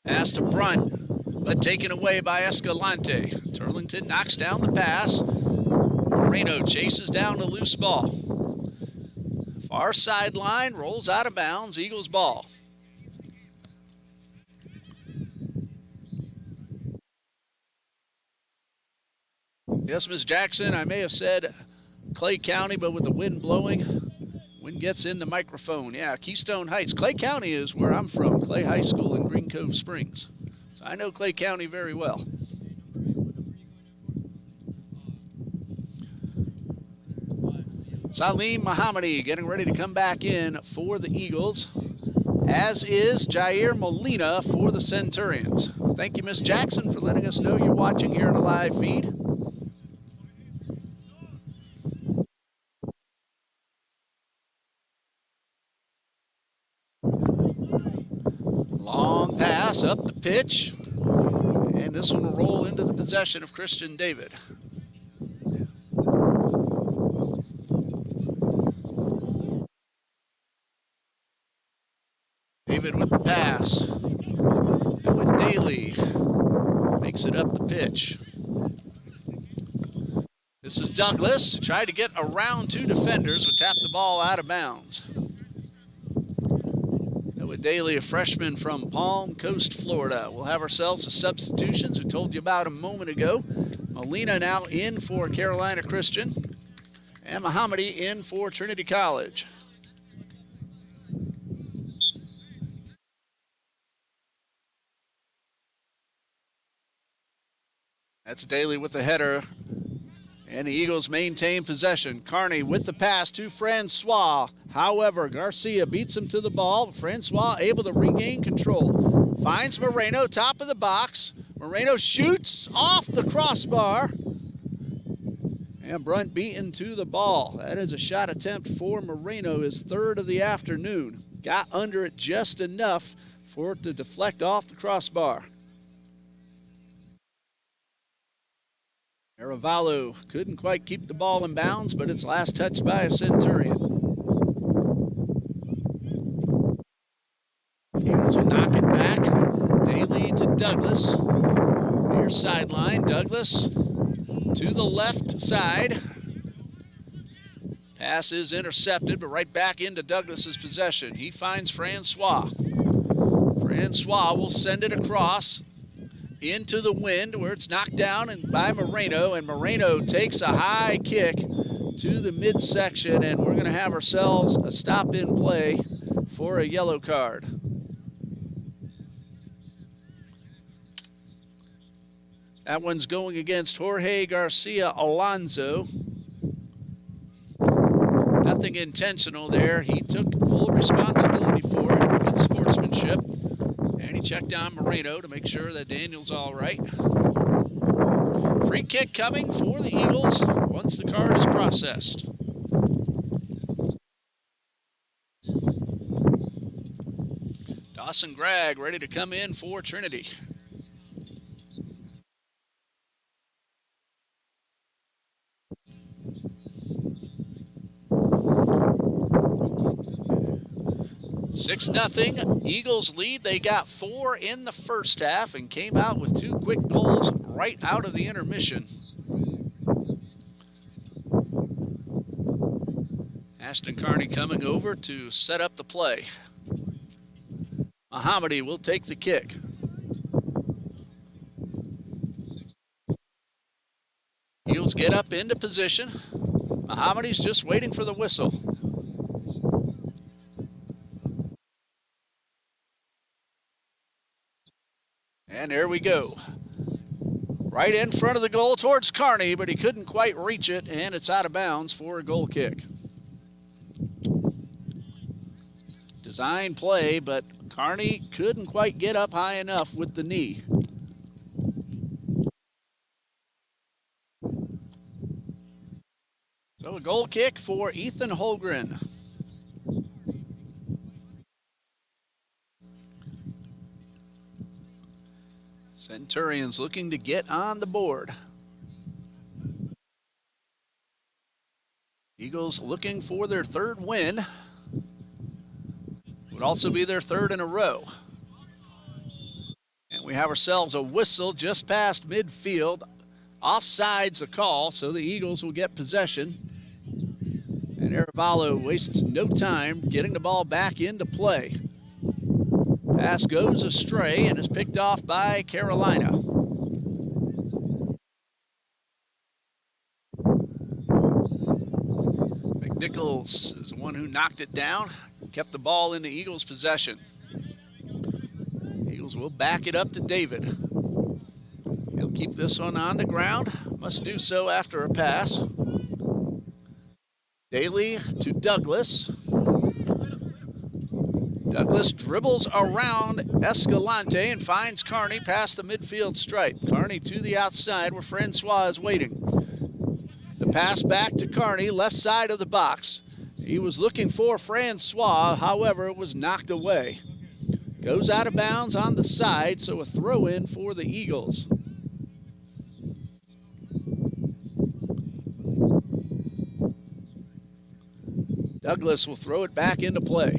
Pass to Brunt, but taken away by Escalante. Turlington knocks down the pass. Moreno chases down a loose ball. Far sideline, rolls out of bounds, Eagles ball. Yes, Ms. Jackson, I may have said Clay County, but with the wind blowing, wind gets in the microphone. Yeah, Keystone Heights. Clay County is where I'm from, Clay High School in Green Cove Springs. So I know Clay County very well. Salim Mohammadi getting ready to come back in for the Eagles, as is Jair Molina for the Centurions. Thank you, Ms. Jackson, for letting us know you're watching here on a live feed. Long pass up the pitch, And this one will roll into the possession of Christian David. David with the pass. And with Daly makes it up the pitch. This is Douglas. Tried to get around two defenders, but tapped the ball out of bounds. With Daly, a freshman from Palm Coast, Florida. We'll have ourselves the substitutions we told you about a moment ago. Molina now in for Carolina Christian, and Mohammadi in for Trinity College. That's Daly with the header, and the Eagles maintain possession. Carney with the pass to Francois. However, Garcia beats him to the ball. Francois able to regain control. Finds Moreno, top of the box. Moreno shoots off the crossbar. And Brunt beaten to the ball. That is a shot attempt for Moreno, his third of the afternoon. Got under it just enough for it to deflect off the crossbar. Arevalo couldn't quite keep the ball in bounds, but it's last touched by a Centurion. Eagles will knock it back. Daly to Douglas. Near sideline, Douglas to the left side. Pass is intercepted, but right back into Douglas's possession. He finds Francois. Francois will send it across into the wind where it's knocked down and by Moreno, and Moreno takes a high kick to the midsection, and we're going to have ourselves a stop in play for a yellow card. That one's going against Jorge Garcia Alonso. Nothing intentional there. He took full responsibility for it. Good sportsmanship. And he checked on Moreno to make sure that Daniel's all right. Free kick coming for the Eagles once the card is processed. Dawson Gregg ready to come in for Trinity. Six 0 Eagles lead. They got 4 in the first half and came out with 2 quick goals right out of the intermission. Ashton Carney coming over to set up the play. Mohammadi will take the kick. Eagles get up into position. Mohammadi's just waiting for the whistle. And there we go. Right in front of the goal towards Carney, but he couldn't quite reach it, and it's out of bounds for a goal kick. Design play, but Carney couldn't quite get up high enough with the knee. So a goal kick for Ethan Holgren. Centurions looking to get on the board. Eagles looking for their 3rd win. Would also be their 3rd in a row. And we have ourselves a whistle just past midfield. Offside's a call, so the Eagles will get possession. And Arevalo wastes no time getting the ball back into play. Pass goes astray and is picked off by Carolina. McNichols is the one who knocked it down, kept the ball in the Eagles' possession. Eagles will back it up to David. He'll keep this one on the ground. Must do so after a pass. Daly to Douglas. Douglas dribbles around Escalante and finds Carney past the midfield stripe. Carney to the outside where Francois is waiting. The pass back to Carney, left side of the box. He was looking for Francois, however, it was knocked away. Goes out of bounds on the side, so a throw in for the Eagles. Douglas will throw it back into play.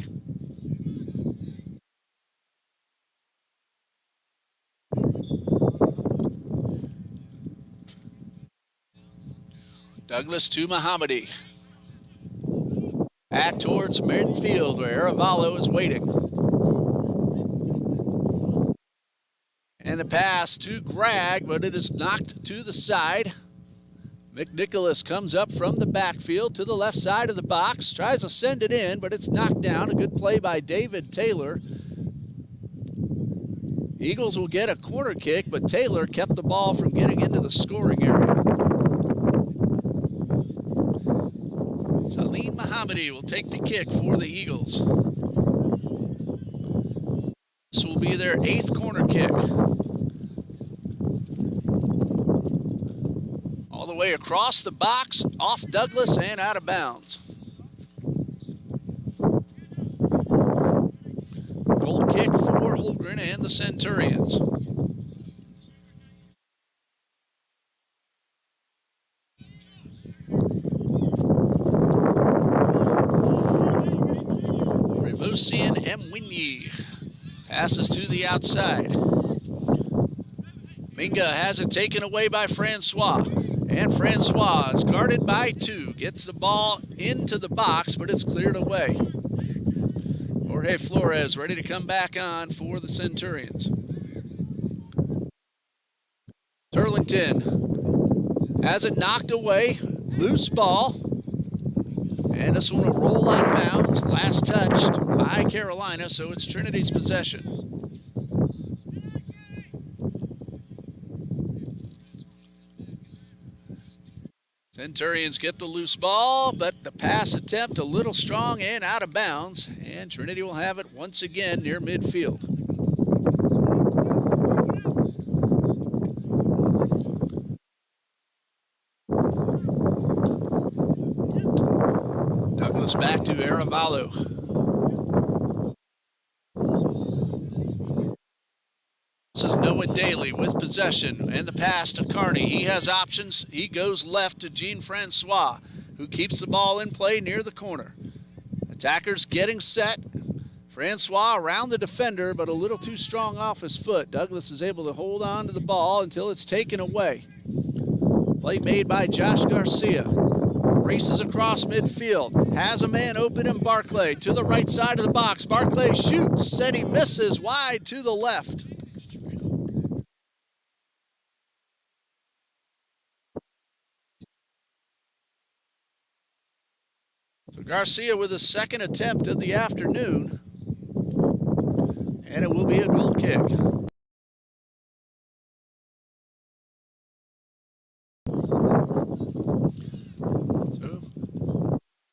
Douglas to Mohammadi. Back towards midfield where Aravalo is waiting. And the pass to Gragg, but it is knocked to the side. McNicholas comes up from the backfield to the left side of the box, tries to send it in, but it's knocked down. A good play by David Taylor. Eagles will get a corner kick, but Taylor kept the ball from getting into the scoring area. Salim Mohammadi will take the kick for the Eagles. This will be their 8th corner kick. All the way across the box, off Douglas and out of bounds. Goal kick for Holmgren and the Centurions. Revosian Mwinyi passes to the outside. Minga has it taken away by Francois. And Francois is guarded by 2. Gets the ball into the box, but it's cleared away. Jorge Flores ready to come back on for the Centurions. Turlington has it knocked away. Loose ball. And this one will roll out of bounds. Last touched by Carolina, so it's Trinity's possession. Centurions get the loose ball, but the pass attempt a little strong and out of bounds, and Trinity will have it once again near midfield. Douglas back to Aravalo. This is Noah Daly with possession and the pass to Carney. He has options. He goes left to Jean-Francois, who keeps the ball in play near the corner. Attackers getting set. Francois around the defender, but a little too strong off his foot. Douglas is able to hold on to the ball until it's taken away. Play made by Josh Garcia. Races across midfield. Has a man open in Barclay to the right side of the box. Barclay shoots and he misses wide to the left. So Garcia with his 2nd attempt of the afternoon, and it will be a goal kick. So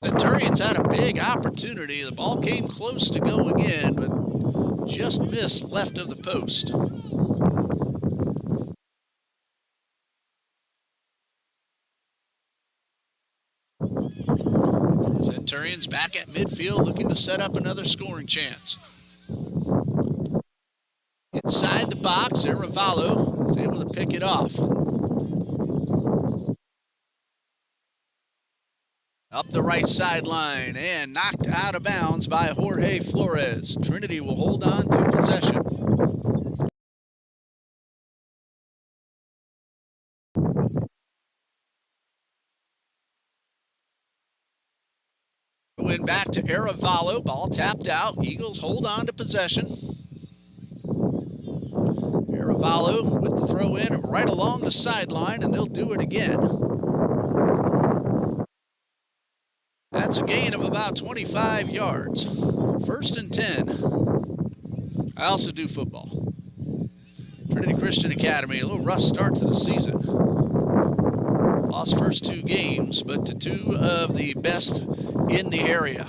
Centurions had a big opportunity. The ball came close to going in, but just missed left of the post. Centurions back at midfield looking to set up another scoring chance. Inside the box, Aravalo is able to pick it off. Up the right sideline and knocked out of bounds by Jorge Flores. Trinity will hold on to possession. Win back to Aravalo. Ball tapped out. Eagles hold on to possession. Aravalo with the throw in right along the sideline, and they'll do it again. That's a gain of about 25 yards. 1st and 10. I also do football. Trinity Christian Academy, a little rough start to the season. Lost first 2 games, but to 2 of the best in the area.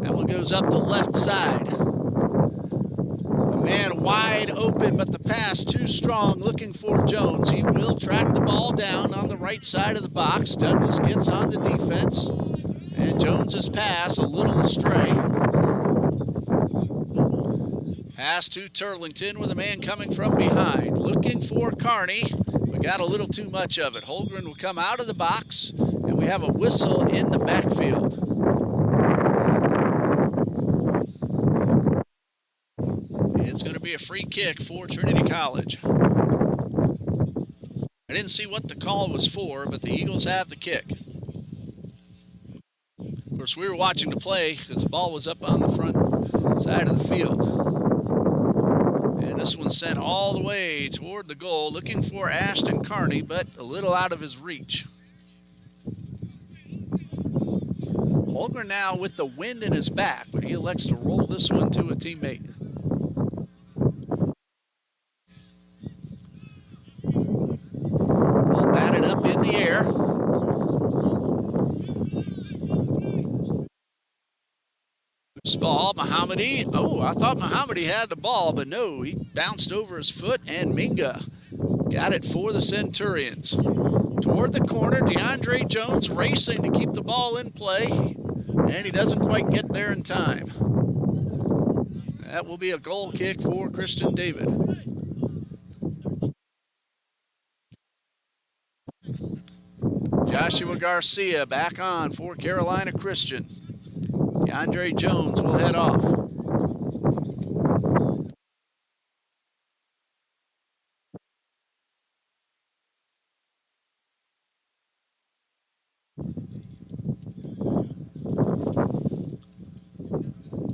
That one goes up the left side. A man wide open, but the pass too strong, looking for Jones. He will track the ball down on the right side of the box. Douglas gets on the defense, and Jones's pass a little astray. Pass to Turlington with a man coming from behind. Looking for Carney, but got a little too much of it. Holgren will come out of the box, and we have a whistle in the backfield. It's going to be a free kick for Trinity College. I didn't see what the call was for, but the Eagles have the kick. Of course, we were watching the play because the ball was up on the front side of the field. And this one sent all the way toward the goal, looking for Ashton Carney, but a little out of his reach. Holgren now with the wind in his back, but he elects to roll this one to a teammate. Ball batted up in the air. Ball, Mohammadi. Oh, I thought Mohammadi had the ball, but no, he bounced over his foot, and Minga got it for the Centurions. Toward the corner, DeAndre Jones racing to keep the ball in play, and he doesn't quite get there in time. That will be a goal kick for Christian David. Joshua Garcia back on for Carolina Christian. DeAndre Jones will head off.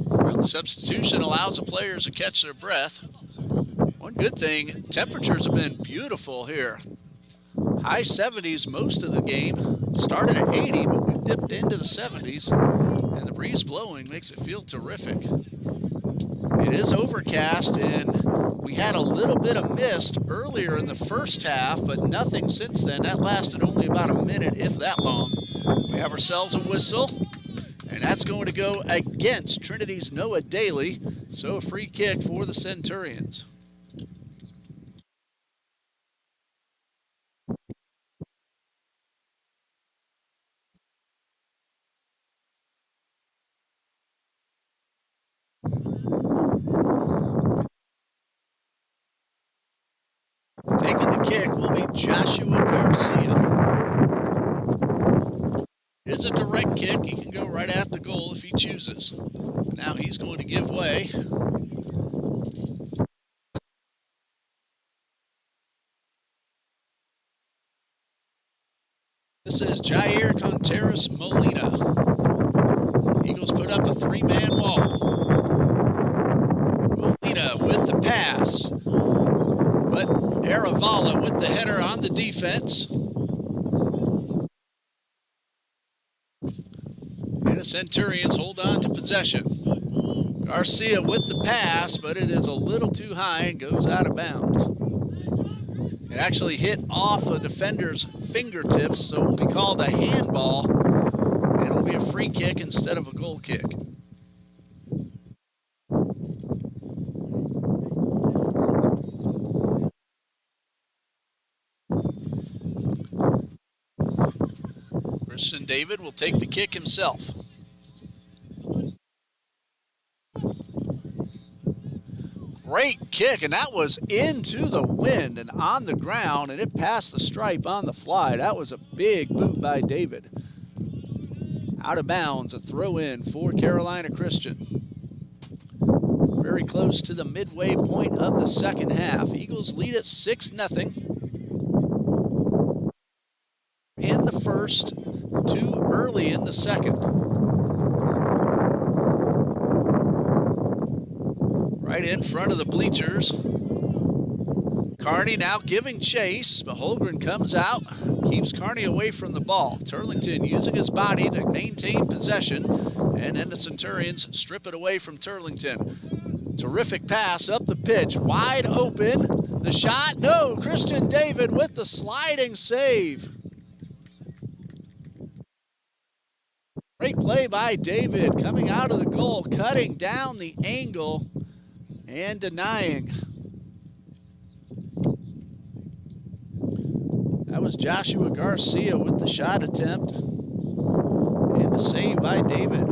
Well, the substitution allows the players to catch their breath. One good thing, temperatures have been beautiful here. High 70s most of the game. Started at 80, but we dipped into the 70s. And the breeze blowing makes it feel terrific. It is overcast, and we had a little bit of mist earlier in the first half, but nothing since then. That lasted only about a minute, if that long. We have ourselves a whistle, and that's going to go against Trinity's Noah Daly. So a free kick for the Centurions. Taking the kick will be Joshua Garcia. It is a direct kick. He can go right at the goal if he chooses. But now he's going to give way. This is Jair Contreras Molina. Eagles put up a three-man wall. Molina with the pass. But Aravala with the header on the defense. And the Centurions hold on to possession. Garcia with the pass, but it is a little too high and goes out of bounds. It actually hit off a defender's fingertips, so it will be called a handball, and it will be a free kick instead of a goal kick. Christian David will take the kick himself. Great kick, and that was into the wind and on the ground, and it passed the stripe on the fly. That was a big boot by David. Out of bounds, a throw in for Carolina Christian. Very close to the midway point of the second half. Eagles lead at 6-0. In the first, too early in the second. Right in front of the bleachers. Carney now giving chase, but Holgren comes out, keeps Carney away from the ball. Turlington using his body to maintain possession, and then the Centurions strip it away from Turlington. Terrific pass up the pitch, wide open. The shot, no, Christian David with the sliding save. Great play by David, coming out of the goal, cutting down the angle and denying. That was Joshua Garcia with the shot attempt and the save by David.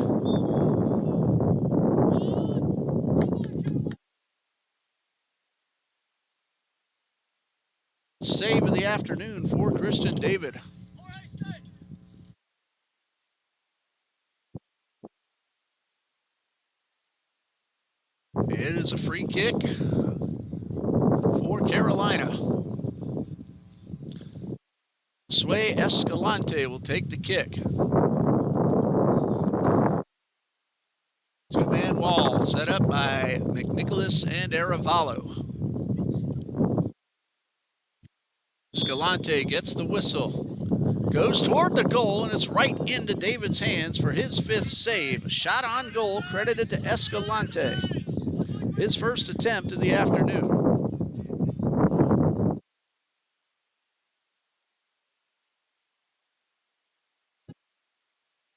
save of the afternoon for Christian David. It is a free kick for Carolina. Sway Escalante will take the kick. Two-man wall set up by McNicholas and Aravallo. Escalante gets the whistle. Goes toward the goal, and it's right into David's hands for his 5th save. Shot on goal credited to Escalante. His first attempt of the afternoon.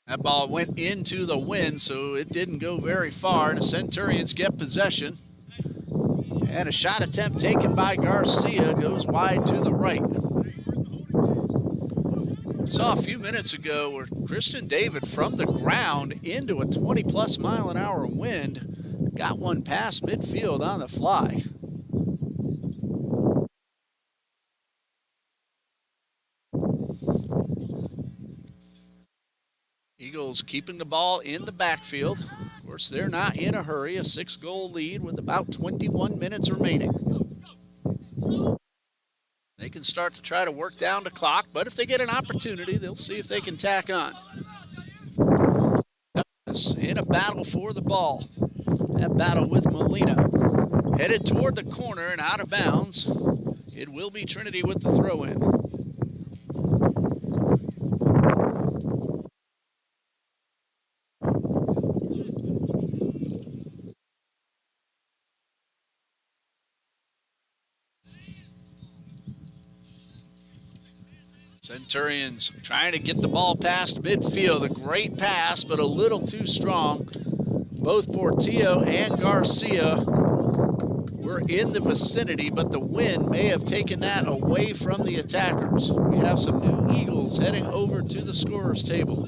That ball went into the wind, so it didn't go very far, and the Centurions get possession. And a shot attempt taken by Garcia goes wide to the right. Saw a few minutes ago where Christian David from the ground into a 20-plus mile-an-hour wind got one past midfield on the fly. Eagles keeping the ball in the backfield. Of course, they're not in a hurry. A 6-goal lead with about 21 minutes remaining. They can start to try to work down the clock, but if they get an opportunity, they'll see if they can tack on. In a battle for the ball. That battle with Molina. Headed toward the corner and out of bounds. It will be Trinity with the throw-in. Centurions trying to get the ball past midfield. A great pass, but a little too strong. Both Portillo and Garcia were in the vicinity, but the wind may have taken that away from the attackers. We have some new Eagles heading over to the scorer's table.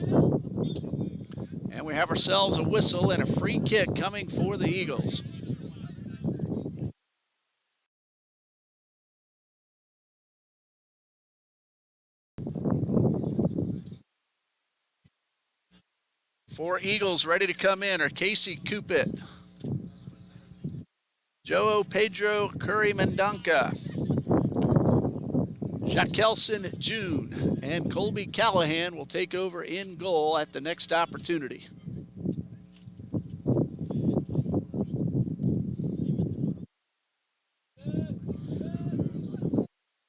And we have ourselves a whistle and a free kick coming for the Eagles. Four Eagles ready to come in are Casey Cupit, Joe Pedro Curry Mendonca, Jackelson June, and Colby Callahan will take over in goal at the next opportunity.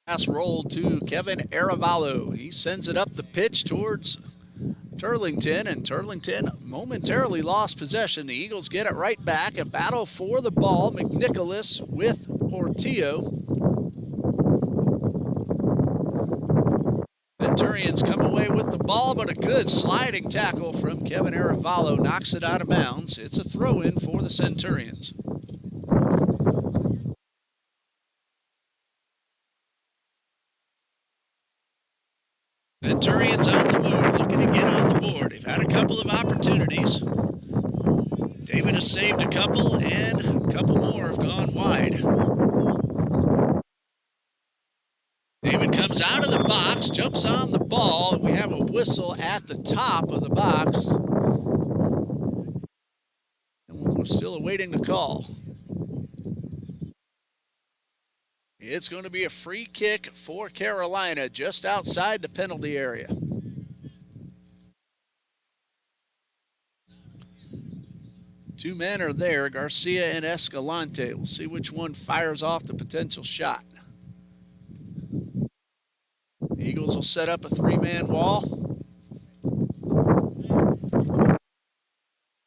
Pass roll to Kevin Aravallo. He sends it up the pitch towards Turlington, and Turlington momentarily lost possession. The Eagles get it right back. A battle for the ball. McNicholas with Portillo. Centurions come away with the ball, but a good sliding tackle from Kevin Aravallo knocks it out of bounds. It's a throw-in for the Centurions. Centurions on the move, looking to get on the board. They've had a couple of opportunities. David has saved a couple, and a couple more have gone wide. David comes out of the box, jumps on the ball, and we have a whistle at the top of the box. And we're still awaiting the call. It's going to be a free kick for Carolina just outside the penalty area. Two men are there, Garcia and Escalante. We'll see which one fires off the potential shot. The Eagles will set up a 3-man wall.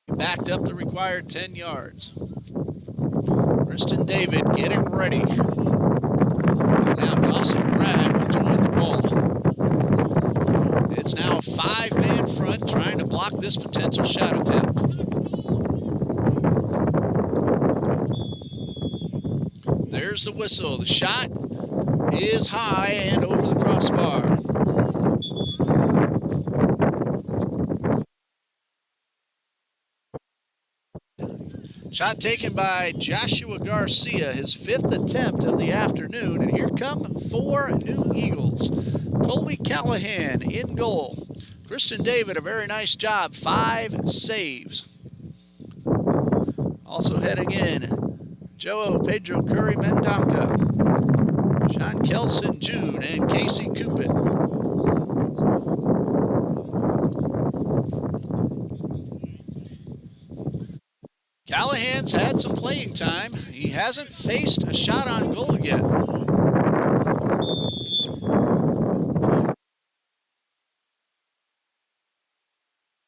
Backed up the required 10 yards. Christian David getting ready. Now Dawson Bragg will join the ball. It's now a 5-man front trying to block this potential shot attempt. There's the whistle. The shot is high and over the crossbar. Shot taken by Joshua Garcia, his 5th attempt of the afternoon. And here come 4 new Eagles. Colby Callahan in goal. Christian David, a very nice job, 5 saves. Also heading in, Joe Pedro Curry Mendonca, Sean Kelson June, and Casey Cupid. Callahan's had some playing time. He hasn't faced a shot on goal yet.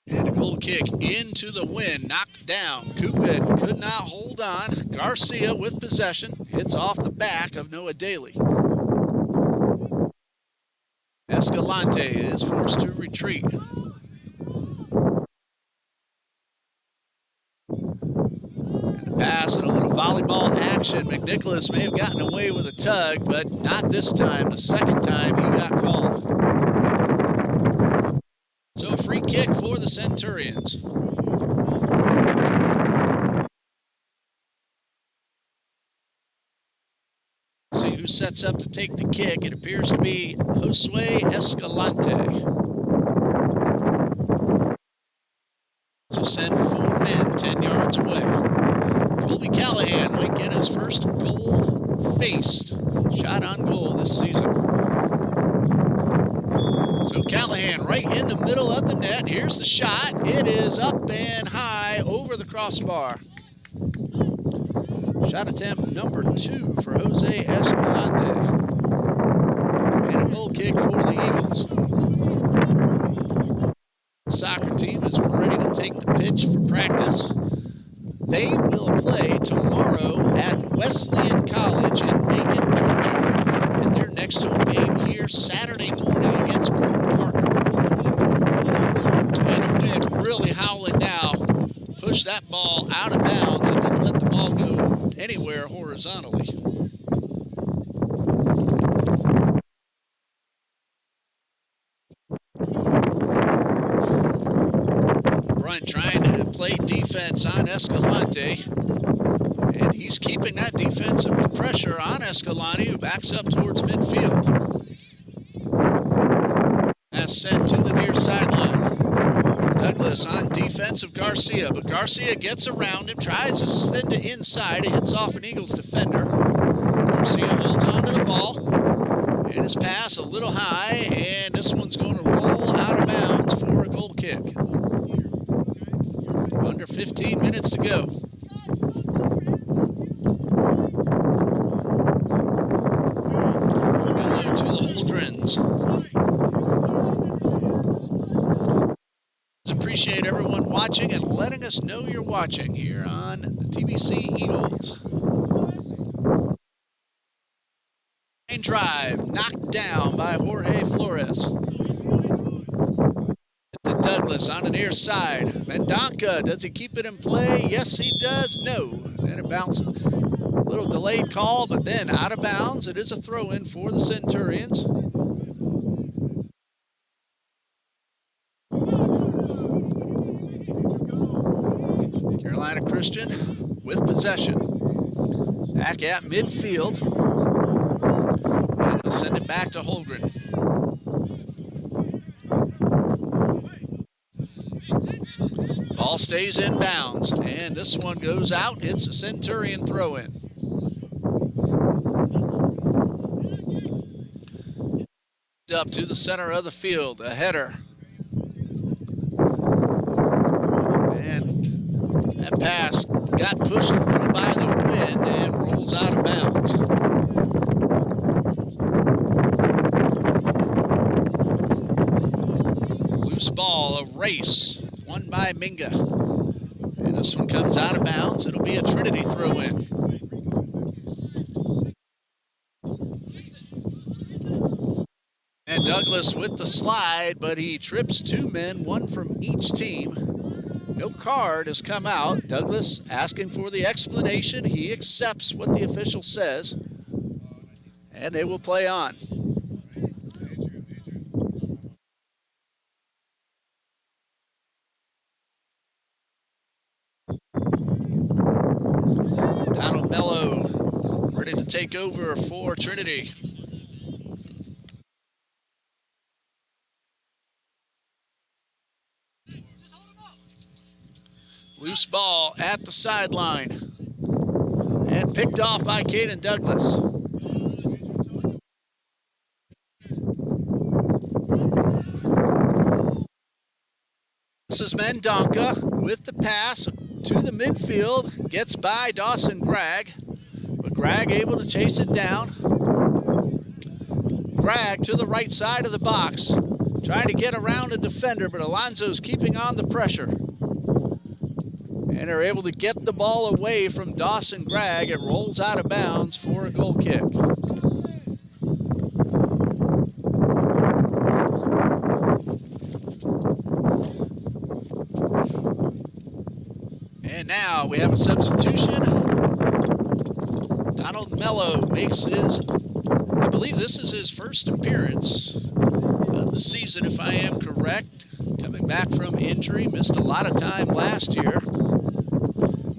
And a goal kick into the wind, knocked down. Cupid could not hold on. Garcia with possession, hits off the back of Noah Daly. Escalante is forced to retreat. Pass and a little volleyball action. McNicholas may have gotten away with a tug, but not this time. The second time he got called. So a free kick for the Centurions. See who sets up to take the kick. It appears to be Josue Escalante. So send 4 men 10 yards away. Colby Callahan might get his first goal faced. Shot on goal this season. So Callahan right in the middle of the net. Here's the shot. It is up and high over the crossbar. Shot attempt number 2 for Jose Escalante. And a goal kick for the Eagles. The soccer team is ready to take the pitch for practice. They will play tomorrow at Wesleyan College in Macon, Georgia, in their next home game here Saturday morning against Burton Parker. And a wind really howling now. Pushed that ball out of bounds and didn't let the ball go anywhere horizontally. Brunt trying to play defense on Escalante, and he's keeping that defensive pressure on Escalante, who backs up towards midfield. Pass sent to the near sideline. Douglas on defense of Garcia, but Garcia gets around him, tries to send it inside. It hits off an Eagles defender. Garcia holds on to the ball, and his pass a little high, and this one's going to roll out of bounds for a goal kick. Under 15 minutes to go. Hello to the Holdrens. Appreciate everyone watching and letting us know you're watching here on the TBC Eagles. Line drive knocked down by Jorge Flores. To Douglas on the near side. Mendonca, does he keep it in play? Yes, he does. No. And it bounces. A little delayed call, but then out of bounds. It is a throw-in for the Centurions. Carolina Christian with possession. Back at midfield. And we'll send it back to Holgren. Ball stays in bounds, and this one goes out. It's a Centurion throw-in. Up to the center of the field, a header. And that pass got pushed a little by the wind and rolls out of bounds. Loose ball, a race. Won by Minga. And this one comes out of bounds. It'll be a Trinity throw-in. And Douglas with the slide, but he trips 2 men, 1 from each team. No card has come out. Douglas asking for the explanation. He accepts what the official says. And they will play on. Donald Mello ready to take over for Trinity. Loose ball at the sideline. And picked off by Caden Douglas. This is Mendonca with the pass to the midfield. Gets by Dawson Gregg. But Gregg able to chase it down. Gregg to the right side of the box. Trying to get around a defender, but Alonso's keeping on the pressure. And are able to get the ball away from Dawson Gregg. It rolls out of bounds for a goal kick. And now we have a substitution. Donald Mello makes his, I believe this is his first appearance of the season, if I am correct. Coming back from injury, missed a lot of time last year.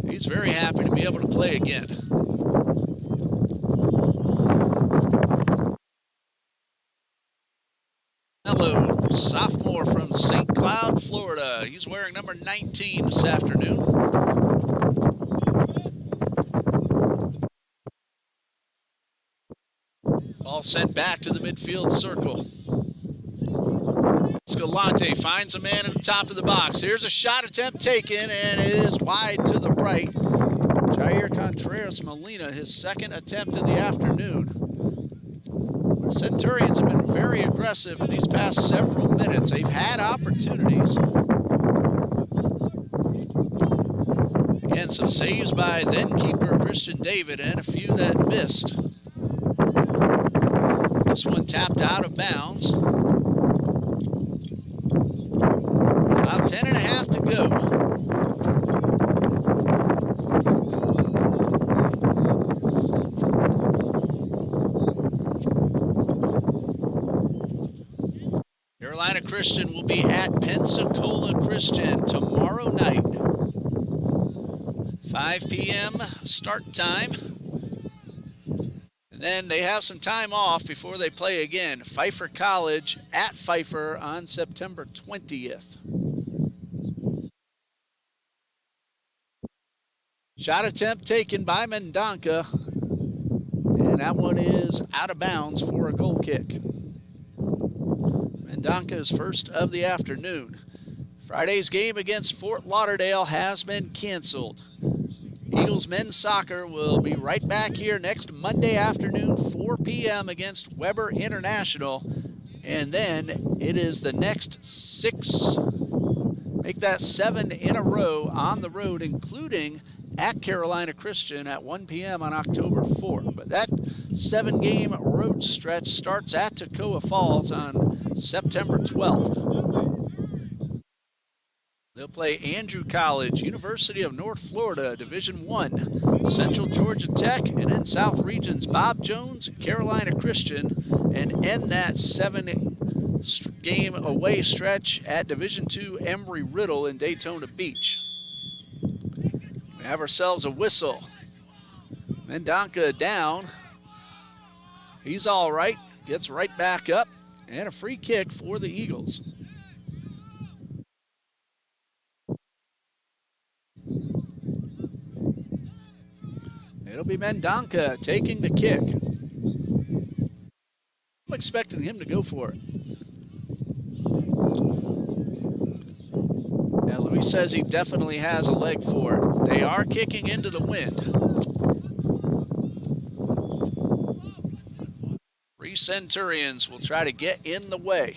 He's very happy to be able to play again. Mello, sophomore from St. Cloud, Florida. He's wearing number 19 this afternoon. Ball sent back to the midfield circle. Escalante finds a man at the top of the box. Here's a shot attempt taken, and it is wide to the right. Jair Contreras Molina, his second attempt of the afternoon. Centurions have been very aggressive in these past several minutes. They've had opportunities. Again, some saves by then keeper Christian David and a few that missed. This one tapped out of bounds. About 10.5 to go. Carolina Christian will be at Pensacola Christian tomorrow night. 5 p.m. start time. And then they have some time off before they play again. Pfeiffer College at Pfeiffer on September 20th. Shot attempt taken by Mendonca. And that one is out of bounds for a goal kick. Mendonca's first of the afternoon. Friday's game against Fort Lauderdale has been canceled. Eagles men's soccer will be right back here next Monday afternoon, 4 p.m. against Weber International. And then it is the next 6, make that 7 in a row on the road, including at Carolina Christian at 1 p.m. on October 4th. But that 7-game road stretch starts at Toccoa Falls on September 12th. They'll play Andrew College, University of North Florida, Division I, Central Georgia Tech, and then South Region's Bob Jones, Carolina Christian, and end that 7-game away stretch at Division II Embry-Riddle in Daytona Beach. We have ourselves a whistle. Mendonca down. He's all right, gets right back up, and a free kick for the Eagles. It'll be Mendonca taking the kick. I'm expecting him to go for it. Now, Luis says he definitely has a leg for it. They are kicking into the wind. 3 Centurions will try to get in the way.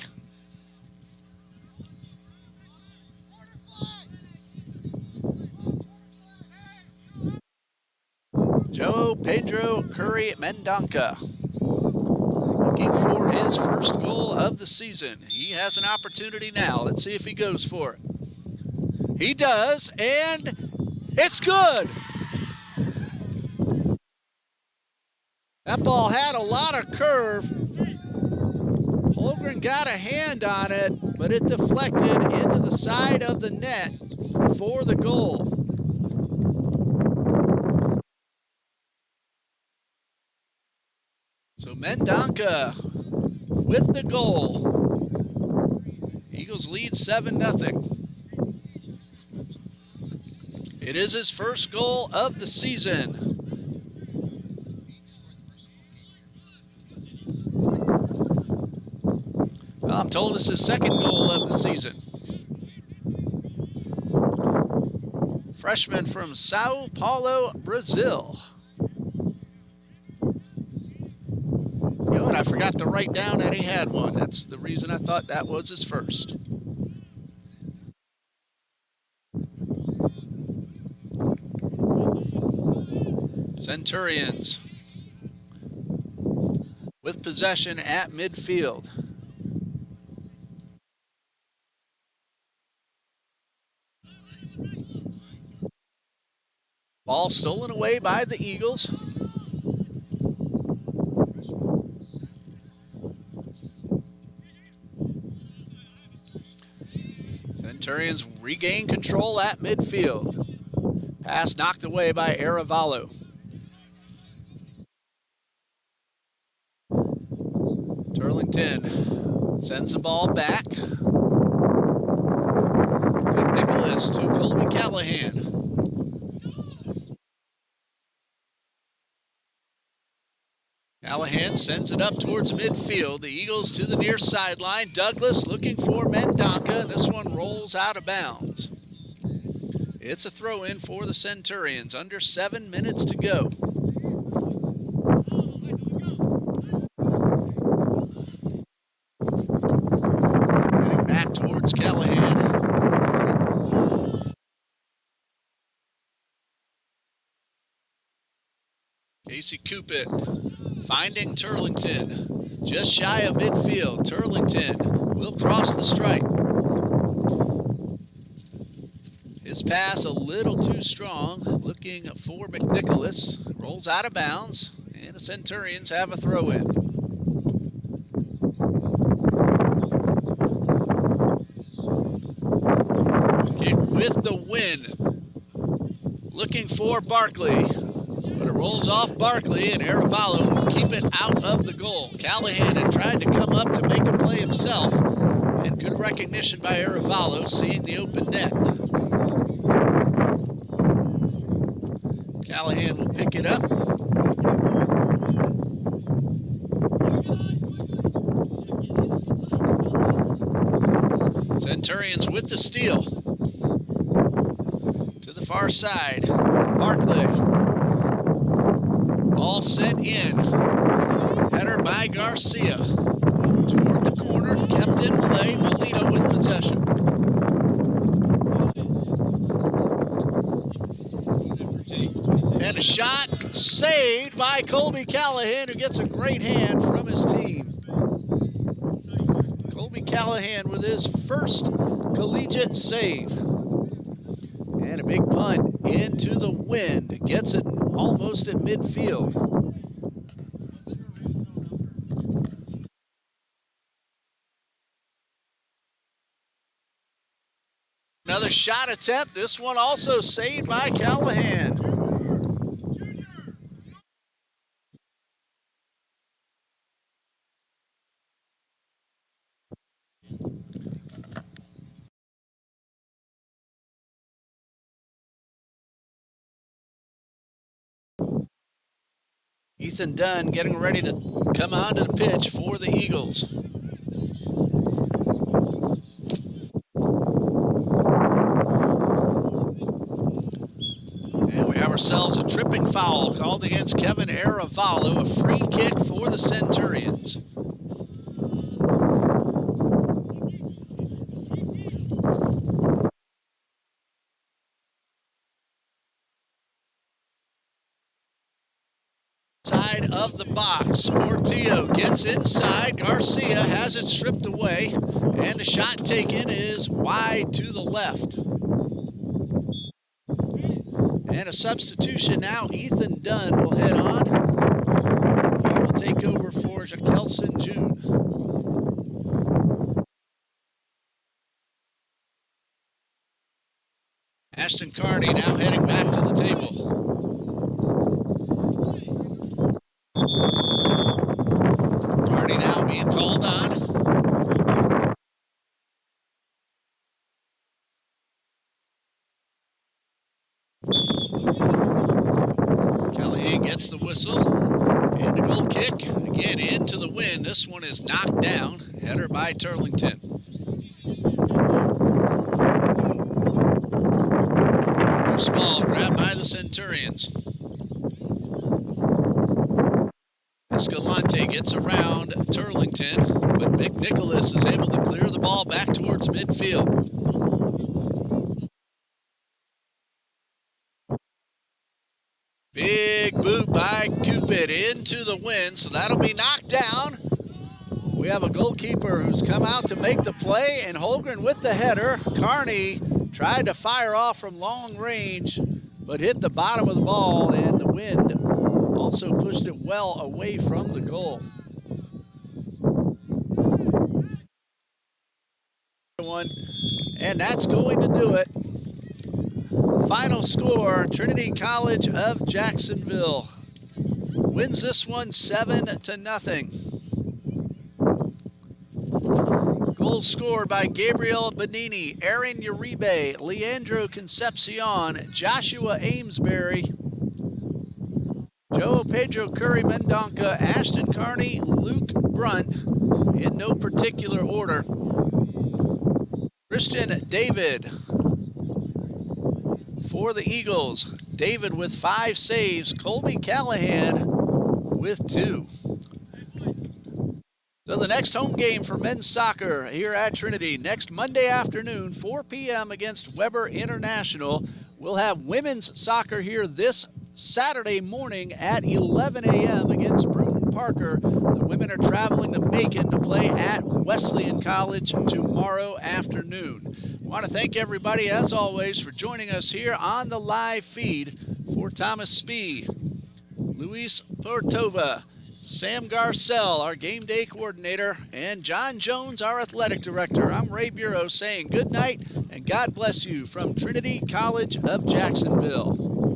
Joe Pedro Curry Mendonca looking for his first goal of the season. He has an opportunity now. Let's see if he goes for it. He does, and it's good. That ball had a lot of curve. Holgren got a hand on it, but it deflected into the side of the net for the goal. Mendonca with the goal. Eagles lead 7-0. It is his first goal of the season. I'm told it's his second goal of the season. Freshman from Sao Paulo, Brazil. You know what? I forgot to write down that he had one. That's the reason I thought that was his first. Centurions with possession at midfield. Ball stolen away by the Eagles. Centurions regain control at midfield. Pass knocked away by Arevalo. Turlington sends the ball back to Nicholas, to Colby Callahan. Callahan sends it up towards midfield. The Eagles to the near sideline. Douglas looking for Mendonca, and this one rolls out of bounds. It's a throw-in for the Centurions. Under 7 minutes to go. Heading back towards Callahan. Casey Coopit finding Turlington. Just shy of midfield. Turlington will cross the stripe. His pass a little too strong. Looking for McNicholas. Rolls out of bounds. And the Centurions have a throw-in. Kick with the wind. Looking for Barkley. But it rolls off Barkley, and Arevalo will keep it out of the goal. Callahan had tried to come up to make a play himself, and good recognition by Arevalo, seeing the open net. Callahan will pick it up. Centurions with the steal. To the far side, Barkley. Ball sent in. Header by Garcia. Toward the corner, kept in play. Molino with possession. And a shot saved by Colby Callahan, who gets a great hand from his team. Colby Callahan with his first collegiate save. And a big punt into the wind. Gets it almost at midfield. Another shot attempt. This one also saved by Callahan. Ethan Dunn getting ready to come onto the pitch for the Eagles. And we have ourselves a tripping foul called against Kevin Arevalo, a free kick for the Centurions. Side of the box. Portillo gets inside. Garcia has it stripped away, and the shot taken is wide to the left. And a substitution now. Ethan Dunn will head on. He will take over for Jakelson June. Ashton Carney now heading back to the table. That's the whistle. And a goal kick, again, into the wind. This one is knocked down. Header by Turlington. Small, grabbed by the Centurions. Escalante gets around Turlington, but McNicholas is able to clear the ball back towards midfield. Big boot by Cupid into the wind, so that'll be knocked down. We have a goalkeeper who's come out to make the play, and Holgren with the header. Carney tried to fire off from long range, but hit the bottom of the ball, and the wind also pushed it well away from the goal. And that's going to do it. Final score, Trinity College of Jacksonville wins this one 7-0. Goals scored by Gabriel Benini, Aaron Uribe, Leandro Concepcion, Joshua Amesbury, Joe Pedro Curry Mendonca, Ashton Carney, Luke Brunt, in no particular order. Christian David for the Eagles. David with 5 saves. Colby Callahan with 2. So the next home game for men's soccer here at Trinity next Monday afternoon, 4 p.m. against Weber International. We'll have women's soccer here this Saturday morning at 11 a.m. against Bruton Parker. The women are traveling to Macon to play at Wesleyan College tomorrow afternoon. I want to thank everybody, as always, for joining us here on the live feed. For Thomas Spee, Luis Portova, Sam Garcelle, our game day coordinator, and John Jones, our athletic director, I'm Ray Bureau saying good night and God bless you from Trinity College of Jacksonville.